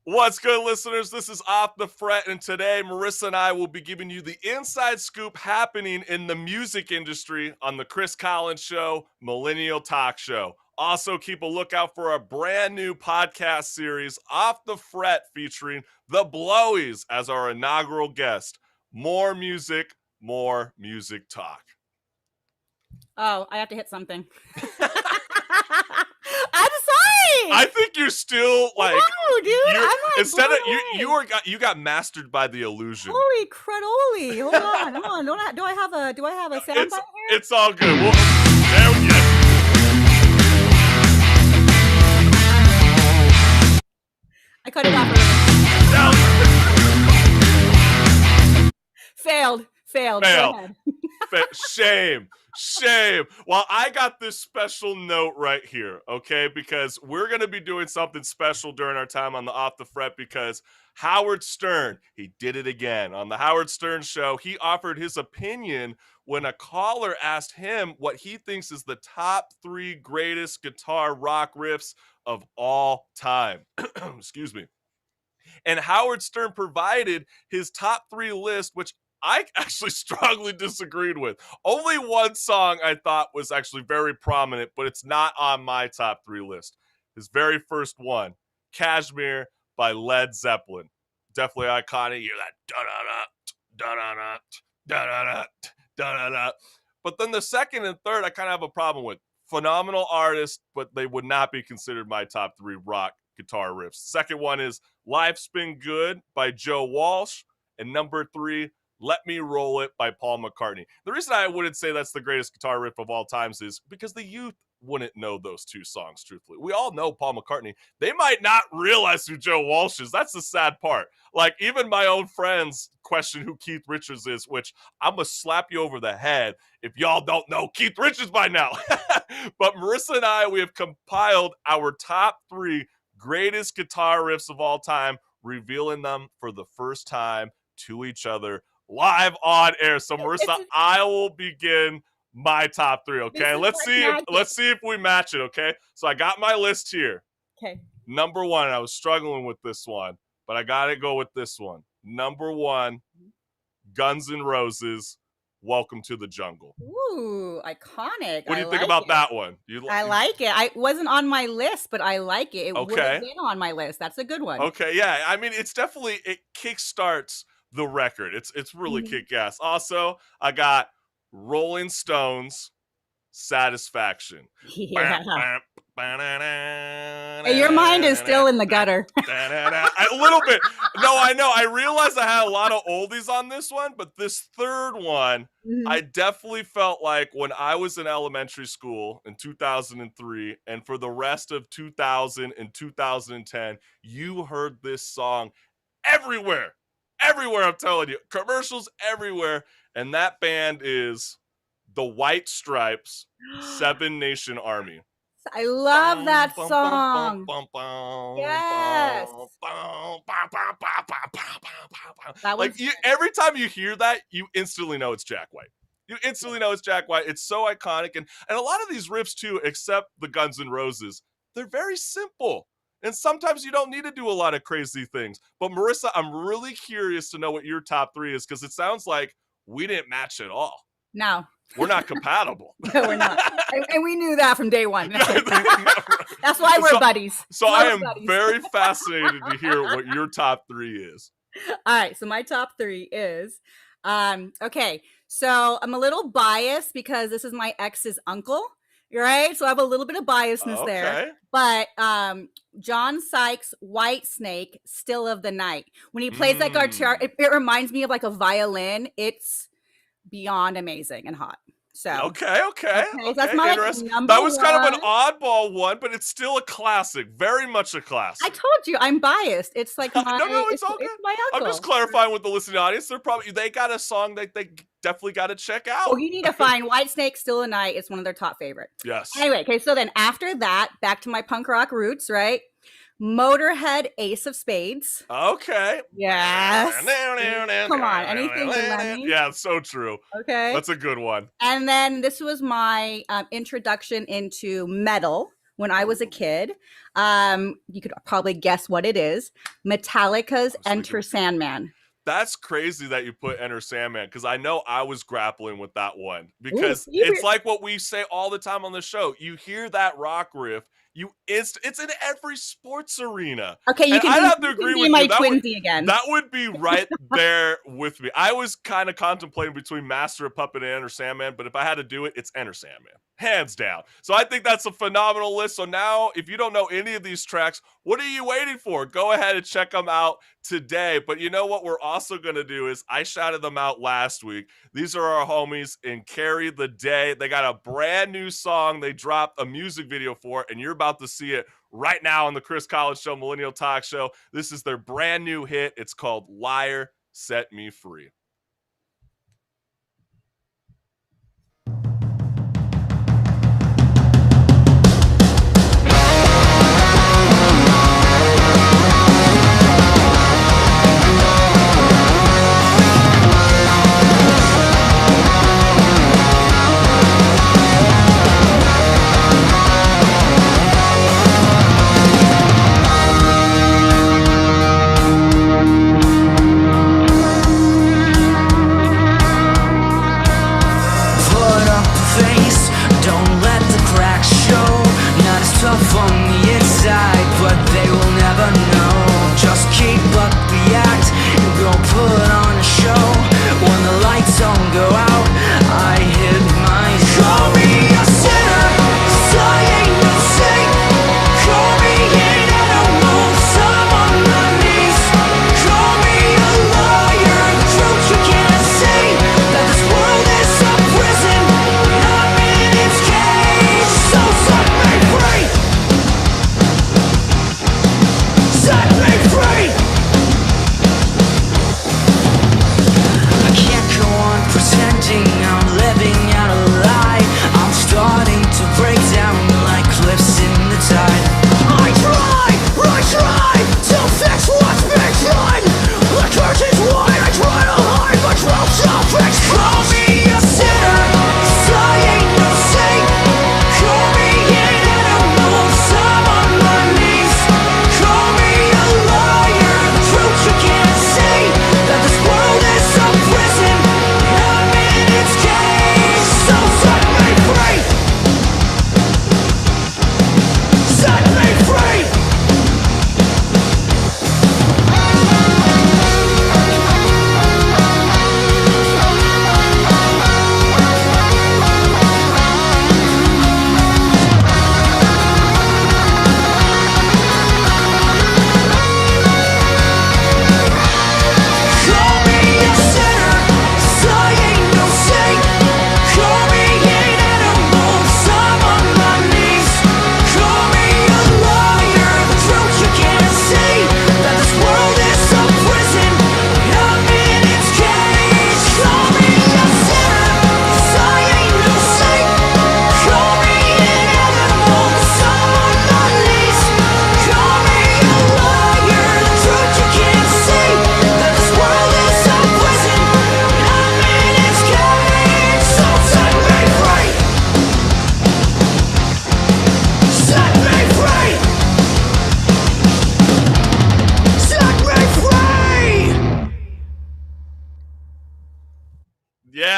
Speaker 1: What's good, listeners? This is Off the Fret, and today Marissa and I will be giving you the inside scoop happening in the music industry on the Chris Collins Show, Millennial Talk Show. Also, keep a lookout for a brand new podcast series, Off the Fret, featuring the Blowies as our inaugural guest. More music talk.
Speaker 2: Oh, I have to hit something. I'm sorry.
Speaker 1: I think you're still like,
Speaker 2: no, dude. I'm like
Speaker 1: instead of you got mastered by the illusion.
Speaker 2: Holy crudoli! Hold on. Do I have a sound bite here?
Speaker 1: It's all good. There we go.
Speaker 2: I cut it off. Failed. Go ahead. Shame. Well, I got this special note right here, okay? Because we're going to be doing something special during our time on the Off the Fret because Howard Stern, he did it again. On the Howard Stern Show, he offered his opinion when a caller asked him what he thinks is the top 3 greatest guitar rock riffs of all time. Excuse me. And Howard Stern provided his top 3 list, which I actually strongly disagreed with. Only one song I thought was actually very prominent, but it's not on my top 3 list. His very first one, Kashmir by Led Zeppelin. Definitely iconic. You hear that da-da-da, da-da-da, da-da-da. But then the second and third, I kind of have a problem with. Phenomenal artists, but they would not be considered my top 3 rock guitar riffs. Second one is Life's Been Good by Joe Walsh. And number 3, Let Me Roll It by Paul McCartney. The reason I wouldn't say that's the greatest guitar riff of all times is because the youth wouldn't know those 2 songs, truthfully. We all know Paul McCartney. They might not realize who Joe Walsh is. That's the sad part. Like, even my own friends question who Keith Richards is, which I'm going to slap you over the head if y'all don't know Keith Richards by now. But Marissa and I, we have compiled our top 3 greatest guitar riffs of all time, revealing them for the first time to each other live on air. So Marissa, I will begin my top 3, okay? Let's see if we match it, okay? So I got my list here. Okay.
Speaker 1: Number 1, I was struggling with this one, but I got to go with this one. number 1, Guns N' Roses, Welcome to the Jungle.
Speaker 2: Ooh, iconic.
Speaker 1: What do you think about that one?
Speaker 2: I like it. I wasn't on my list, but I like it. It would have been on my list. That's a good one.
Speaker 1: Okay, yeah. I mean, it's definitely, it kickstarts the record. It's really kick-ass. Also, I got Rolling Stones, Satisfaction.
Speaker 2: Yeah. Hey, your mind is still in the gutter.
Speaker 1: A little bit. No, I know. I realized I had a lot of oldies on this one, but this third one, I definitely felt like when I was in elementary school in 2003, and for the rest of 2000 and 2010, you heard this song everywhere. Everywhere, I'm telling you. Commercials everywhere. And that band is the White Stripes, Seven Nation Army.
Speaker 2: I love that song. Yes.
Speaker 1: Like every time you hear that, you instantly know it's Jack White. You instantly know it's Jack White. It's so iconic. And a lot of these riffs too, except the Guns N' Roses, they're very simple. And sometimes you don't need to do a lot of crazy things. But Marissa, I'm really curious to know what your top 3 is, because it sounds like we didn't match at all.
Speaker 2: No.
Speaker 1: We're not compatible.
Speaker 2: No, we're not. And we knew that from day one. That's why we're buddies.
Speaker 1: So I am very fascinated to hear what your top 3 is.
Speaker 2: All right. So my top 3 is, okay. So I'm a little biased because this is my ex's uncle, right? So I have a little bit of biasness there. But John Sykes' White Snake, Still of the Night. When he plays that guitar, it reminds me of like a violin. It's beyond amazing and hot. So
Speaker 1: okay.
Speaker 2: That's my number
Speaker 1: that was
Speaker 2: one.
Speaker 1: kind of an oddball one, but it's still a classic. Very much a classic.
Speaker 2: I told you I'm biased. It's like my
Speaker 1: no, it's all good.
Speaker 2: It's my uncle.
Speaker 1: I'm just clarifying with the listening audience. They got a song that they definitely got to check out.
Speaker 2: Oh, you need to find White Snake, Still a Night. It's one of their top favorites.
Speaker 1: Yes.
Speaker 2: Anyway, okay. So then after that, back to my punk rock roots, right? Motorhead, Ace of Spades.
Speaker 1: Okay.
Speaker 2: Yes. Come on, anything for Lemmy.
Speaker 1: Yeah, it's so true.
Speaker 2: Okay.
Speaker 1: That's a good one.
Speaker 2: And then this was my introduction into metal when I was a kid. You could probably guess what it is. Metallica's Enter Sandman.
Speaker 1: That's crazy that you put Enter Sandman, because I know I was grappling with that one, because it's like what we say all the time on the show. You hear that rock riff, it's in every sports arena.
Speaker 2: Okay,
Speaker 1: I'd have to agree with
Speaker 2: my
Speaker 1: you.
Speaker 2: twinsy again.
Speaker 1: That would be right there with me. I was kind of contemplating between Master of Puppet and Enter Sandman, but if I had to do it, it's Enter Sandman, hands down. So I think that's a phenomenal list. So now, if you don't know any of these tracks, what are you waiting for? Go ahead and check them out today. But you know what we're also going to do is, I shouted them out last week. These are our homies in Carry the Day. They got a brand new song they dropped a music video for, and you're about to see it right now on the Chris Collins Show, Millennial Talk Show. This is their brand new hit. It's called Liar, Set Me Free.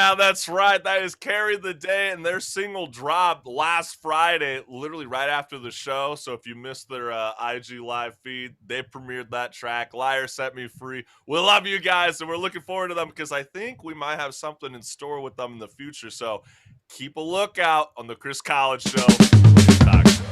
Speaker 1: Yeah, that's right. That is Carry the Day, and their single dropped last Friday, literally right after the show. So if you missed their IG live feed, they premiered that track. Liar Set Me Free. We love you guys, and we're looking forward to them because I think we might have something in store with them in the future. So keep a lookout on the Chris College Show. Talk Show.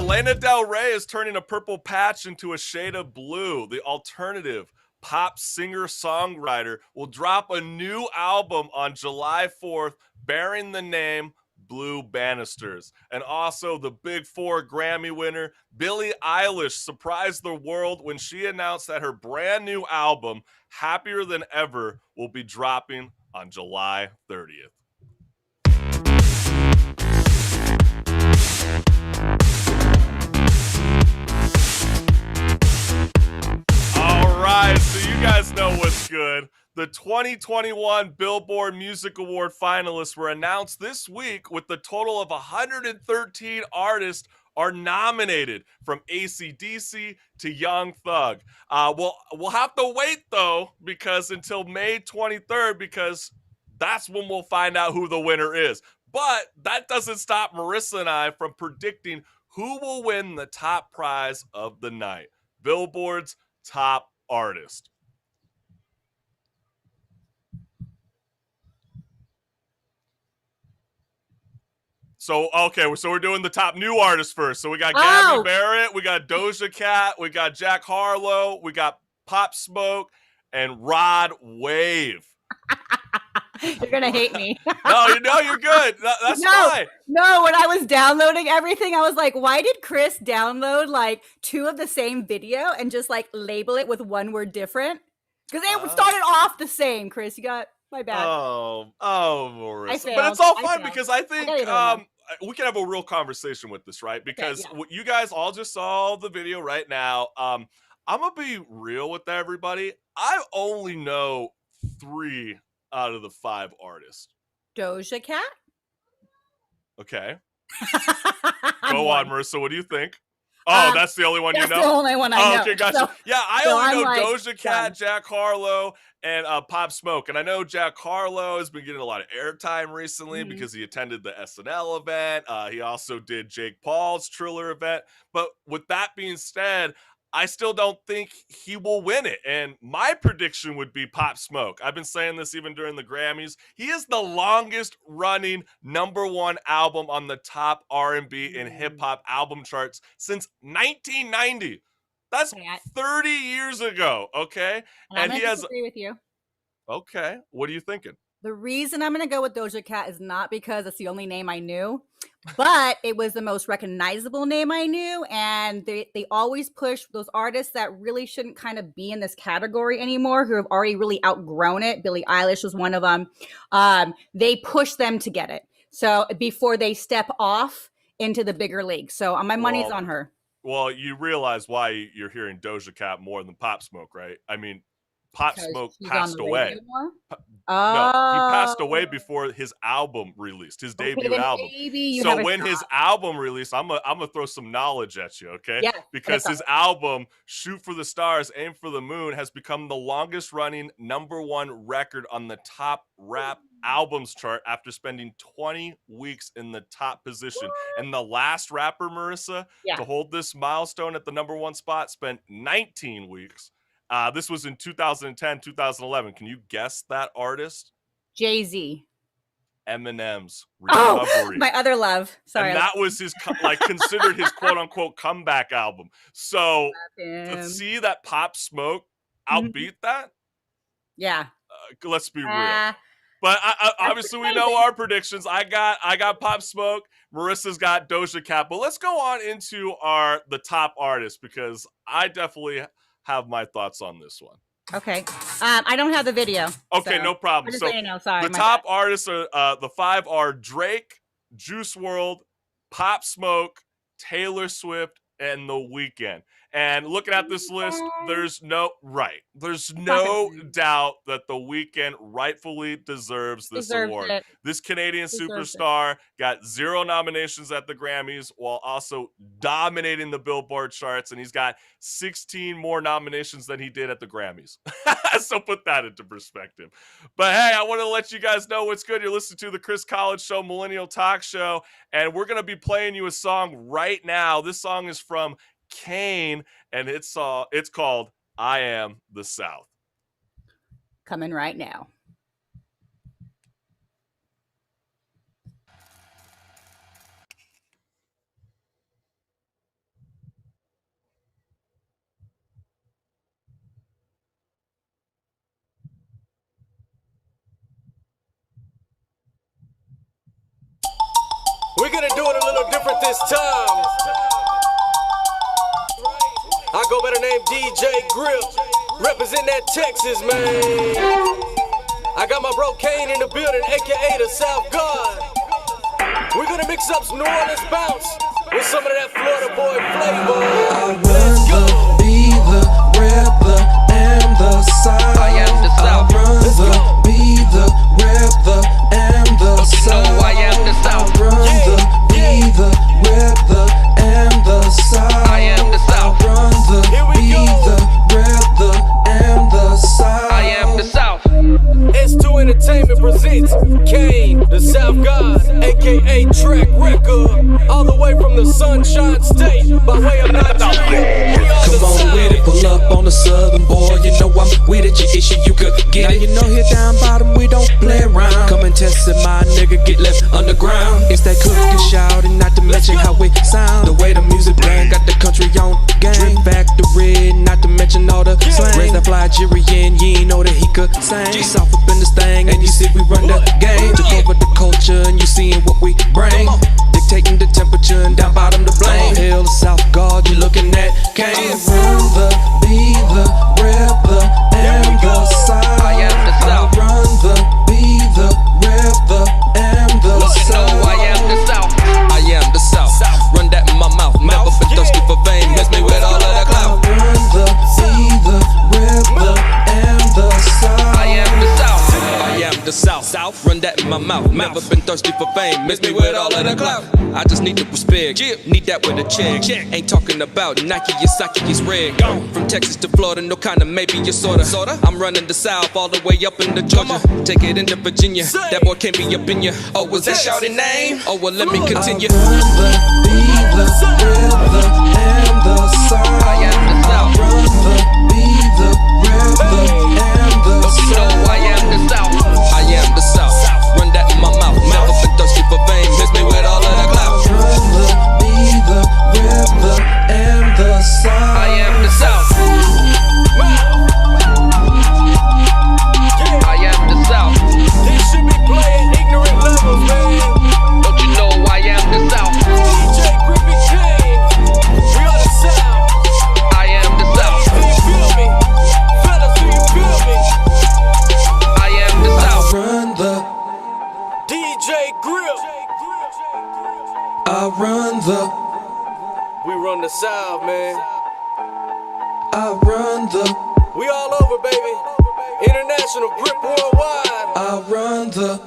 Speaker 1: Lana Del Rey is turning a purple patch into a shade of blue. The alternative pop singer-songwriter will drop a new album on July 4th bearing the name Blue Bannisters. And also the Big Four Grammy winner, Billie Eilish, surprised the world when she announced that her brand new album, Happier Than Ever, will be dropping on July 30th. All right, so you guys know what's good. The 2021 Billboard Music Award finalists were announced this week with the total of 113 artists are nominated, from AC/DC to Young Thug. We'll have to wait, though, because until May 23rd, because that's when we'll find out who the winner is. But that doesn't stop Marissa and I from predicting who will win the top prize of the night, Billboard's Top Artist. So we're doing the top new artists first. So we got Gabby Barrett, we got Doja Cat, we got Jack Harlow, we got Pop Smoke, and Rod Wave.
Speaker 2: You're gonna hate me.
Speaker 1: No, you're good. That's fine.
Speaker 2: No, when I was downloading everything, I was like, why did Chris download like two of the same video and just like label it with one word different? Because it started off the same, Chris. You got my bad.
Speaker 1: Oh, Marissa. But it's all fine because I think we can have a real conversation with this, right? Because you guys all just saw the video right now. I'm gonna be real with everybody. I only know 3 out of the 5 artists.
Speaker 2: Doja Cat?
Speaker 1: Okay. Go on, Marissa. What do you think? Oh, that's the only one you know?
Speaker 2: That's the only one I know.
Speaker 1: Okay, gotcha.
Speaker 2: So,
Speaker 1: yeah, I only know
Speaker 2: like,
Speaker 1: Doja Cat, Jack Harlow, and Pop Smoke. And I know Jack Harlow has been getting a lot of airtime recently because he attended the SNL event. He also did Jake Paul's Triller event. But with that being said, I still don't think he will win it. And my prediction would be Pop Smoke. I've been saying this even during the Grammys. He is the longest running #1 album on the top R&B and hip hop album charts since 1990. That's 30 years ago, okay?
Speaker 2: And he has agree with you.
Speaker 1: Okay. What are you thinking?
Speaker 2: The reason I'm going to go with Doja Cat is not because it's the only name I knew, but it was the most recognizable name I knew. And they always push those artists that really shouldn't kind of be in this category anymore, who have already really outgrown it. Billie Eilish was one of them. They push them to get it. So before they step off into the bigger league. So my money's on her.
Speaker 1: Well, you realize why you're hearing Doja Cat more than Pop Smoke, right? I mean, Pop Smoke passed away. No, he passed away before his album released, his debut album. So when his album released, I'm gonna throw some knowledge at you, okay?
Speaker 2: Yeah,
Speaker 1: because his album, Shoot for the Stars, Aim for the Moon, has become the longest running #1 record on the top rap albums chart after spending 20 weeks in the top position. And the last rapper, Marissa, to hold this milestone at the #1 spot spent 19 weeks. This was in 2010, 2011. Can you guess that artist?
Speaker 2: Jay-Z.
Speaker 1: Eminem's Recovery.
Speaker 2: Oh, my other love. Sorry.
Speaker 1: And that was his, considered his quote-unquote comeback album. So, to see that Pop Smoke outbeat that?
Speaker 2: Yeah.
Speaker 1: Let's be real. But obviously we know our predictions. I got Pop Smoke. Marissa's got Doja Cat. But let's go on into the top artists, because I definitely have my thoughts on this one.
Speaker 2: Okay. I don't have the video.
Speaker 1: Okay, no problem. So
Speaker 2: sorry,
Speaker 1: the top artists are the 5 are Drake, Juice WRLD, Pop Smoke, Taylor Swift, and The Weeknd. And looking at this list, there's no doubt that The Weeknd rightfully deserves this award. This Canadian superstar got 0 nominations at the Grammys while also dominating the Billboard charts, and he's got 16 more nominations than he did at the Grammys. So put that into perspective. But hey, I want to let you guys know what's good. You're listening to the Chris College Show, Millennial Talk Show, and we're going to be playing you a song right now. This song is from Kane, and it's called I Am the South.
Speaker 2: Coming right now.
Speaker 6: We're gonna do it a little different this time. I go by the name DJ Grip, represent that Texas, man. I got my bro Kane in the building, aka the South God. We're gonna mix up some New Orleans bounce with some of that Florida boy flavor.
Speaker 7: I'd rather be the rapper and the South.
Speaker 6: I am the South.
Speaker 7: I'd rather be the rapper and the South.
Speaker 6: Don't you know I am the South?
Speaker 7: I'd rather be the rapper and the South.
Speaker 6: I am the South.
Speaker 7: I'd rather be the rapper and the South.
Speaker 6: I am the South. S2 Entertainment presents Kane, the South God, aka Track Record, all the way from the Sunshine State, by way of Nigeria.
Speaker 7: Come on with it, pull up on the southern boy. You know I'm with it, your issue you could get it. Now you know here down bottom we don't play around. Come and test it, my nigga, get left underground. It's that cooking shout, and not to mention how it sound. The way the music playing got the country on gang. Factory, not to mention all the slang. Raised that Nigerian, you ain't know that he could sing. Soft up in this thing, and you see we run the game. Took over the culture, and you seeing what we bring. Dictating the temperature, and down bottom the blame. Hail the South God, you looking at Kane. I'd rather be the rapper and the South.
Speaker 6: I am the South.
Speaker 7: I'd rather be the rapper and the South.
Speaker 6: No, I am the South. I am the South. Run that in my mouth. Never been thirsty for fame. Miss me with all of that clout.
Speaker 7: I'd rather be the rapper and the South.
Speaker 6: I am the South. I am the South. Run that in my mouth. Never been thirsty for fame. Miss me with all of that clout. I just need to respect. Need that with a check. Ain't talking about Nike, your Saki is red. From Texas to Florida, no kind of maybe you sorta. I'm running the South all the way up into Georgia. Take it into Virginia. That boy can't be up in ya. Oh, was that shouting name? Oh, well, let me continue.
Speaker 7: I'd rather be the rapper and the South.
Speaker 6: I am the South.
Speaker 7: I'd rather be the rapper and the
Speaker 6: You know
Speaker 7: South.
Speaker 6: I am the South. I am the South. Run that in my mouth. Never been thirsty for fame. Miss me with all of that clout.
Speaker 7: I'd rather be the rapper and the South.
Speaker 6: I am the South. I am the South. This should be playing ignorant levels, man. Don't you know I am the South? DJ Griffy King. We are the South. I am the South. Do you feel me? Fellas, do you feel me? I am the South.
Speaker 7: Run the,
Speaker 6: DJ Grill.
Speaker 7: I run the,
Speaker 6: We run the South, man.
Speaker 7: I run the,
Speaker 6: We all over, baby. International grip worldwide.
Speaker 7: I run the.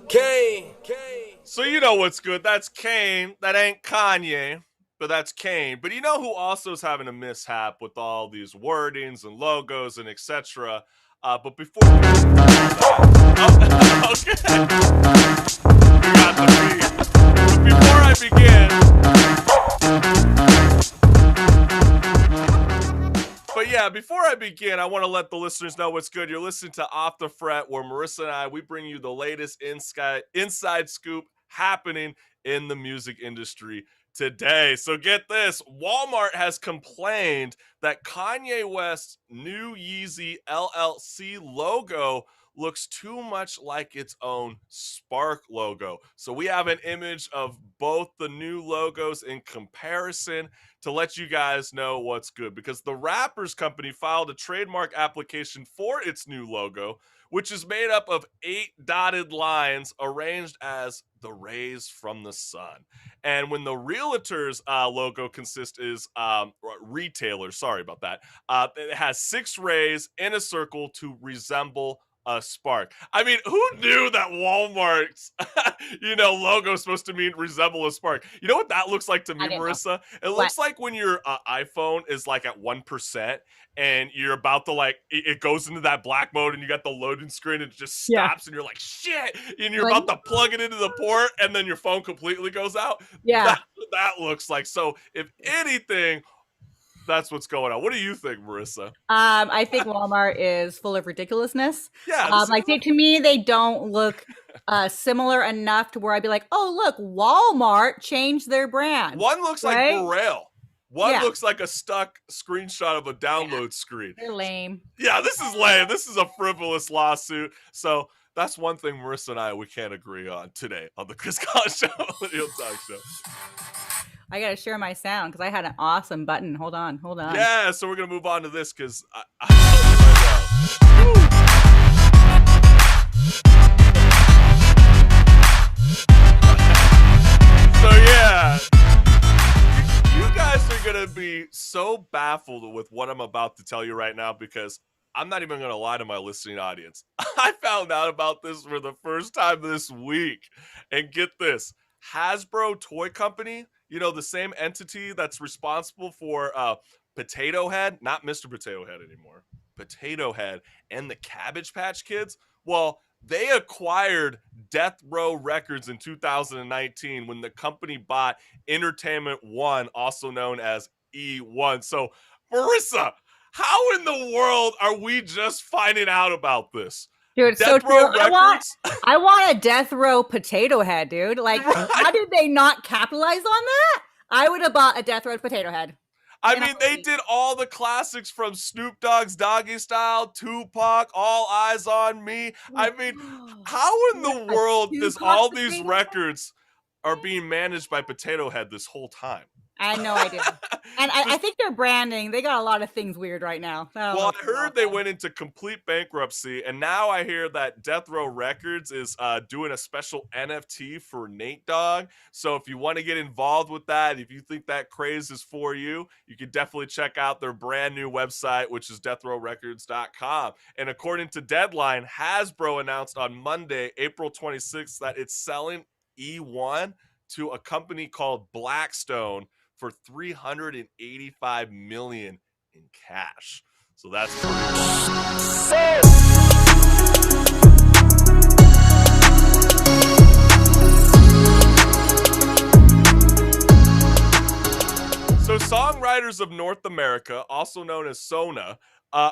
Speaker 6: Kane.
Speaker 1: So you know what's good. That's Kane. That ain't Kanye, but that's Kane. But you know who also is having a mishap with all these wordings and logos and etc. But before okay. We got the beat. But before I begin, I want to let the listeners know what's good. You're listening to Off the Fret, where Marissa and I, we bring you the latest inside scoop happening in the music industry today. So get this, Walmart has complained that Kanye West's new Yeezy LLC logo looks too much like its own Spark logo. So we have an image of both the new logos in comparison to let you guys know what's good, because the Rappers Company filed a trademark application for its new logo, which is made up of 8 dotted lines arranged as the rays from the sun. And when the Realtors logo is retailer, sorry about that, it has 6 rays in a circle to resemble a spark. I mean, who knew that Walmart's, logo is supposed to resemble a spark? You know what that looks like to me, Marissa? It looks like when your iPhone is like at 1% and you're about to it goes into that black mode and you got the loading screen and it just stops and you're like, shit, and you're about to plug it into the port and then your phone completely goes out.
Speaker 2: Yeah.
Speaker 1: That's what that looks like. So if anything, that's what's going on. What do you think, Marissa?
Speaker 2: I think Walmart is full of ridiculousness.
Speaker 1: Yeah.
Speaker 2: To me, they don't look similar enough to where I'd be like, oh, look, Walmart changed their brand.
Speaker 1: One looks like Burrell. One looks like a stuck screenshot of a download screen.
Speaker 2: They're lame.
Speaker 1: Yeah, this is lame. This is a frivolous lawsuit. So that's one thing Marissa and we can't agree on today on the Chris Collins Show, Millennial Talk Show.
Speaker 2: I gotta share my sound because I had an awesome button. Hold on.
Speaker 1: Yeah, so we're gonna move on to this because So yeah, you guys are gonna be so baffled with what I'm about to tell you right now, because I'm not even gonna lie to my listening audience. I found out about this for the first time this week, and get this: Hasbro Toy Company, the same entity that's responsible for Potato Head, not Mr. Potato Head anymore, Potato Head and the Cabbage Patch Kids. Well, they acquired Death Row Records in 2019 when the company bought Entertainment One, also known as E1. So, Marissa, how in the world are we just finding out about this?
Speaker 2: Dude, it's
Speaker 1: Death
Speaker 2: so true.
Speaker 1: Row Records?
Speaker 2: I want a Death Row Potato Head, dude. Like, how did they not capitalize on that? I would have bought a Death Row Potato Head.
Speaker 1: I mean, they did all the classics from Snoop Dogg's Doggy Style, Tupac, All Eyes on Me. I mean, how in the world does all these records are being managed by Potato Head this whole time?
Speaker 2: I had no idea. And I think their branding, they got a lot of things weird right now.
Speaker 1: Well, I heard they went into complete bankruptcy, and now I hear that Death Row Records is doing a special NFT for Nate Dogg. So if you want to get involved with that, if you think that craze is for you, you can definitely check out their brand new website, which is deathrowrecords.com. And according to Deadline, Hasbro announced on Monday, April 26th, that it's selling E1 to a company called Blackstone for $385 million in cash. So that's pretty wild. So Songwriters of North America, also known as SONA,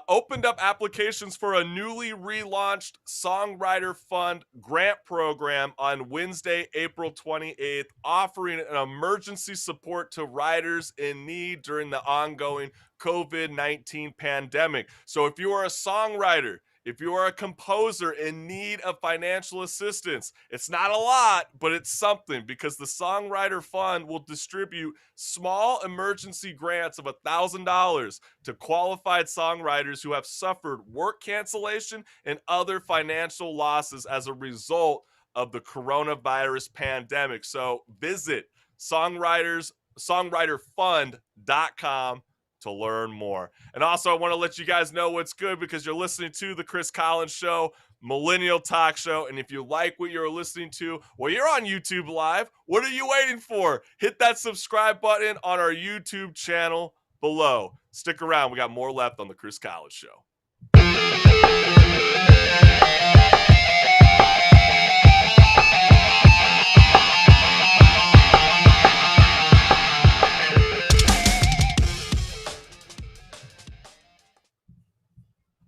Speaker 1: opened up applications for a newly relaunched Songwriter Fund grant program on Wednesday, April 28th, offering an emergency support to writers in need during the ongoing COVID-19 pandemic. So if you are a songwriter, if you are a composer in need of financial assistance, it's not a lot, but it's something, because the Songwriter Fund will distribute small emergency grants of $1,000 to qualified songwriters who have suffered work cancellation and other financial losses as a result of the coronavirus pandemic. So visit songwriterfund.com to learn more. And also, I want to let you guys know what's good, because you're listening to the Chris Collins Show, Millennial Talk Show. And if you like what you're listening to, well, you're on YouTube Live. What are you waiting for? Hit that subscribe button on our YouTube channel below. Stick around. We got more left on the Chris Collins Show.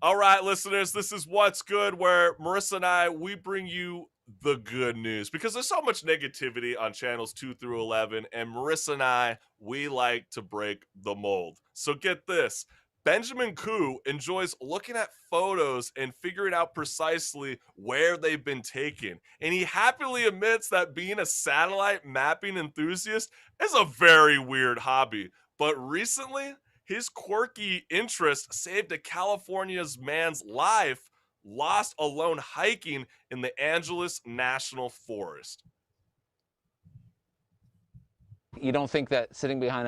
Speaker 1: All right, listeners, this is What's Good, where Marissa and we bring you the good news, because there's so much negativity on channels 2 through 11, and Marissa and we like to break the mold. So get this. Benjamin Koo enjoys looking at photos and figuring out precisely where they've been taken. And he happily admits that being a satellite mapping enthusiast is a very weird hobby. But recently, his quirky interest saved a California's man's life lost alone hiking in the Angeles National Forest.
Speaker 8: You don't think that sitting behind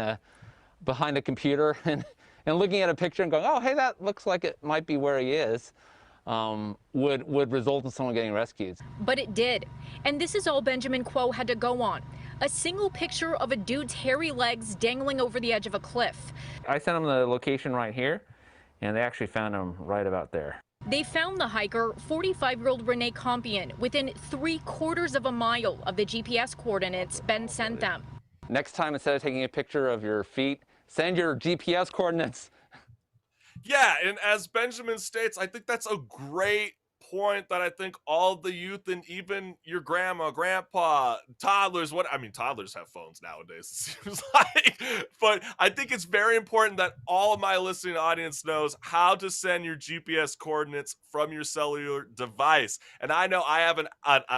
Speaker 8: a computer and looking at a picture and going, oh, hey, that looks like it might be where he is, would result in someone getting rescued.
Speaker 9: But it did. And this is all Benjamin Kuo had to go on. A single picture of a dude's hairy legs dangling over the edge of a cliff.
Speaker 8: I sent them the location right here, and they actually found him right about there.
Speaker 9: They found the hiker, 45-year-old Renee Compion, within 3/4 of a mile of the GPS coordinates Ben sent them.
Speaker 8: Next time, instead of taking a picture of your feet, send your GPS coordinates.
Speaker 1: Yeah, and as Benjamin states, I think that's a great point that I think all the youth and even your grandma, grandpa, toddlers, toddlers have phones nowadays, it seems like. But I think it's very important that all of my listening audience knows how to send your GPS coordinates from your cellular device. And I know I have an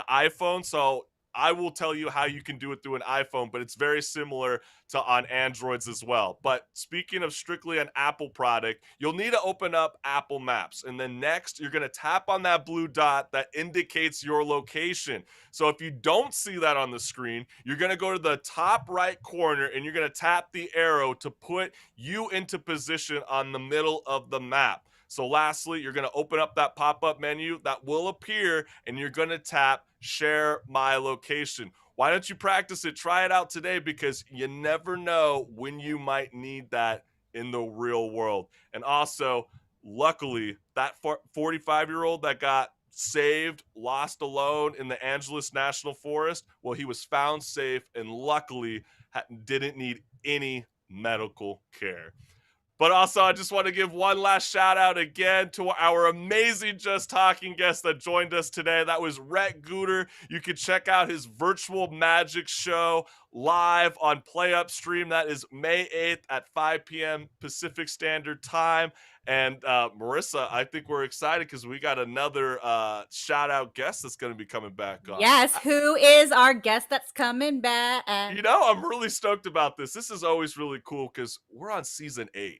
Speaker 1: iPhone, so I will tell you how you can do it through an iPhone, but it's very similar to on Androids as well. But speaking of strictly an Apple product, you'll need to open up Apple Maps. And then next, you're going to tap on that blue dot that indicates your location. So if you don't see that on the screen, you're going to go to the top right corner and you're going to tap the arrow to put you into position on the middle of the map. So lastly, you're going to open up that pop-up menu that will appear and you're going to tap share my location. Why don't you practice it? Try it out today because you never know when you might need that in the real world. And also, luckily, that 45-year-old that got saved, lost alone in the Angeles National Forest, well, he was found safe and luckily didn't need any medical care. But also, I just want to give one last shout out again to our amazing Just Talking guest that joined us today. That was Rhett Gooder. You can check out his virtual magic show live on Play Upstream. That is May 8th at 5 p.m. Pacific Standard Time. And Marissa, I think we're excited because we got another shout out guest that's going to be coming back on.
Speaker 2: Yes, who is our guest that's coming back?
Speaker 1: You know, I'm really stoked about this. This is always really cool because we're on season 8.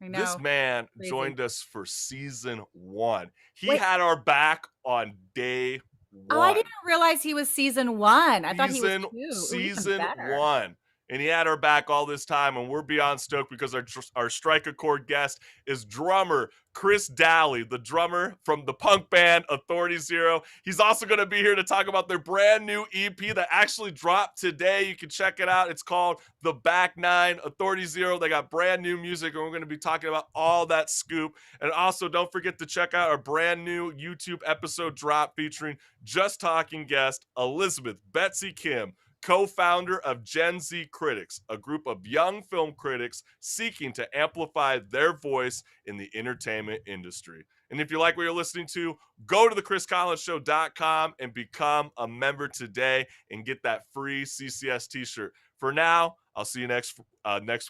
Speaker 1: This man joined us for season 1. He had our back on day 1.
Speaker 2: Oh, I didn't realize he was season 1. I thought he was 2.
Speaker 1: Season 1. And he had our back all this time, and we're beyond stoked because our Strike a Chord guest is drummer Chris Daly, the drummer from the punk band Authority Zero. He's also going to be here to talk about their brand new EP that actually dropped today. You can check it out. It's called The Back Nine. Authority Zero, they got brand new music, and we're going to be talking about all that scoop. And also, don't forget to check out our brand new YouTube episode drop featuring Just Talking guest Elizabeth Betsy Kim, co-founder of Gen Z Critics, a group of young film critics seeking to amplify their voice in the entertainment industry. And if you like what you're listening to, go to thechriscollinsshow.com and become a member today and get that free CCS t-shirt. For now, I'll see you next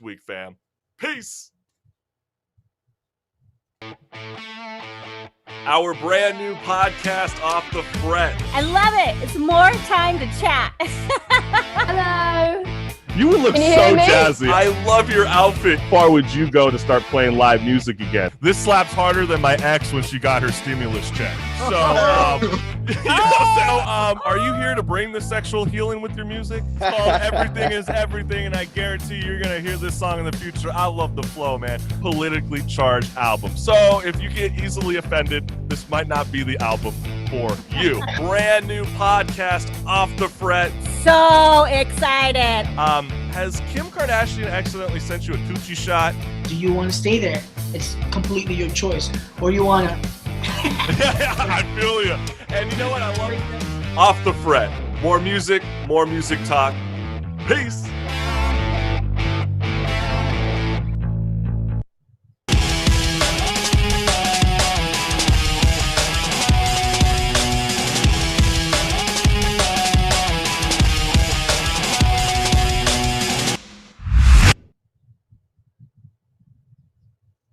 Speaker 1: week, fam. Peace. Our brand new podcast, Off the Fret.
Speaker 2: I love it. It's more time to chat.
Speaker 10: Hello.
Speaker 1: You look so jazzy. I love your outfit. How far would you go to start playing live music again? This slaps harder than my ex when she got her stimulus check. So, are you here to bring the sexual healing with your music? It's called Everything is Everything, and I guarantee you're going to hear this song in the future. I love the flow, man. Politically charged album. So, if you get easily offended, this might not be the album for you. Brand new podcast, Off the Fret.
Speaker 2: So excited.
Speaker 1: Has Kim Kardashian accidentally sent you a coochie shot?
Speaker 10: Do you want to stay there? It's completely your choice. Or you want to...
Speaker 1: I feel you. And you know what? I love it. Off the Fret. More music talk. Peace.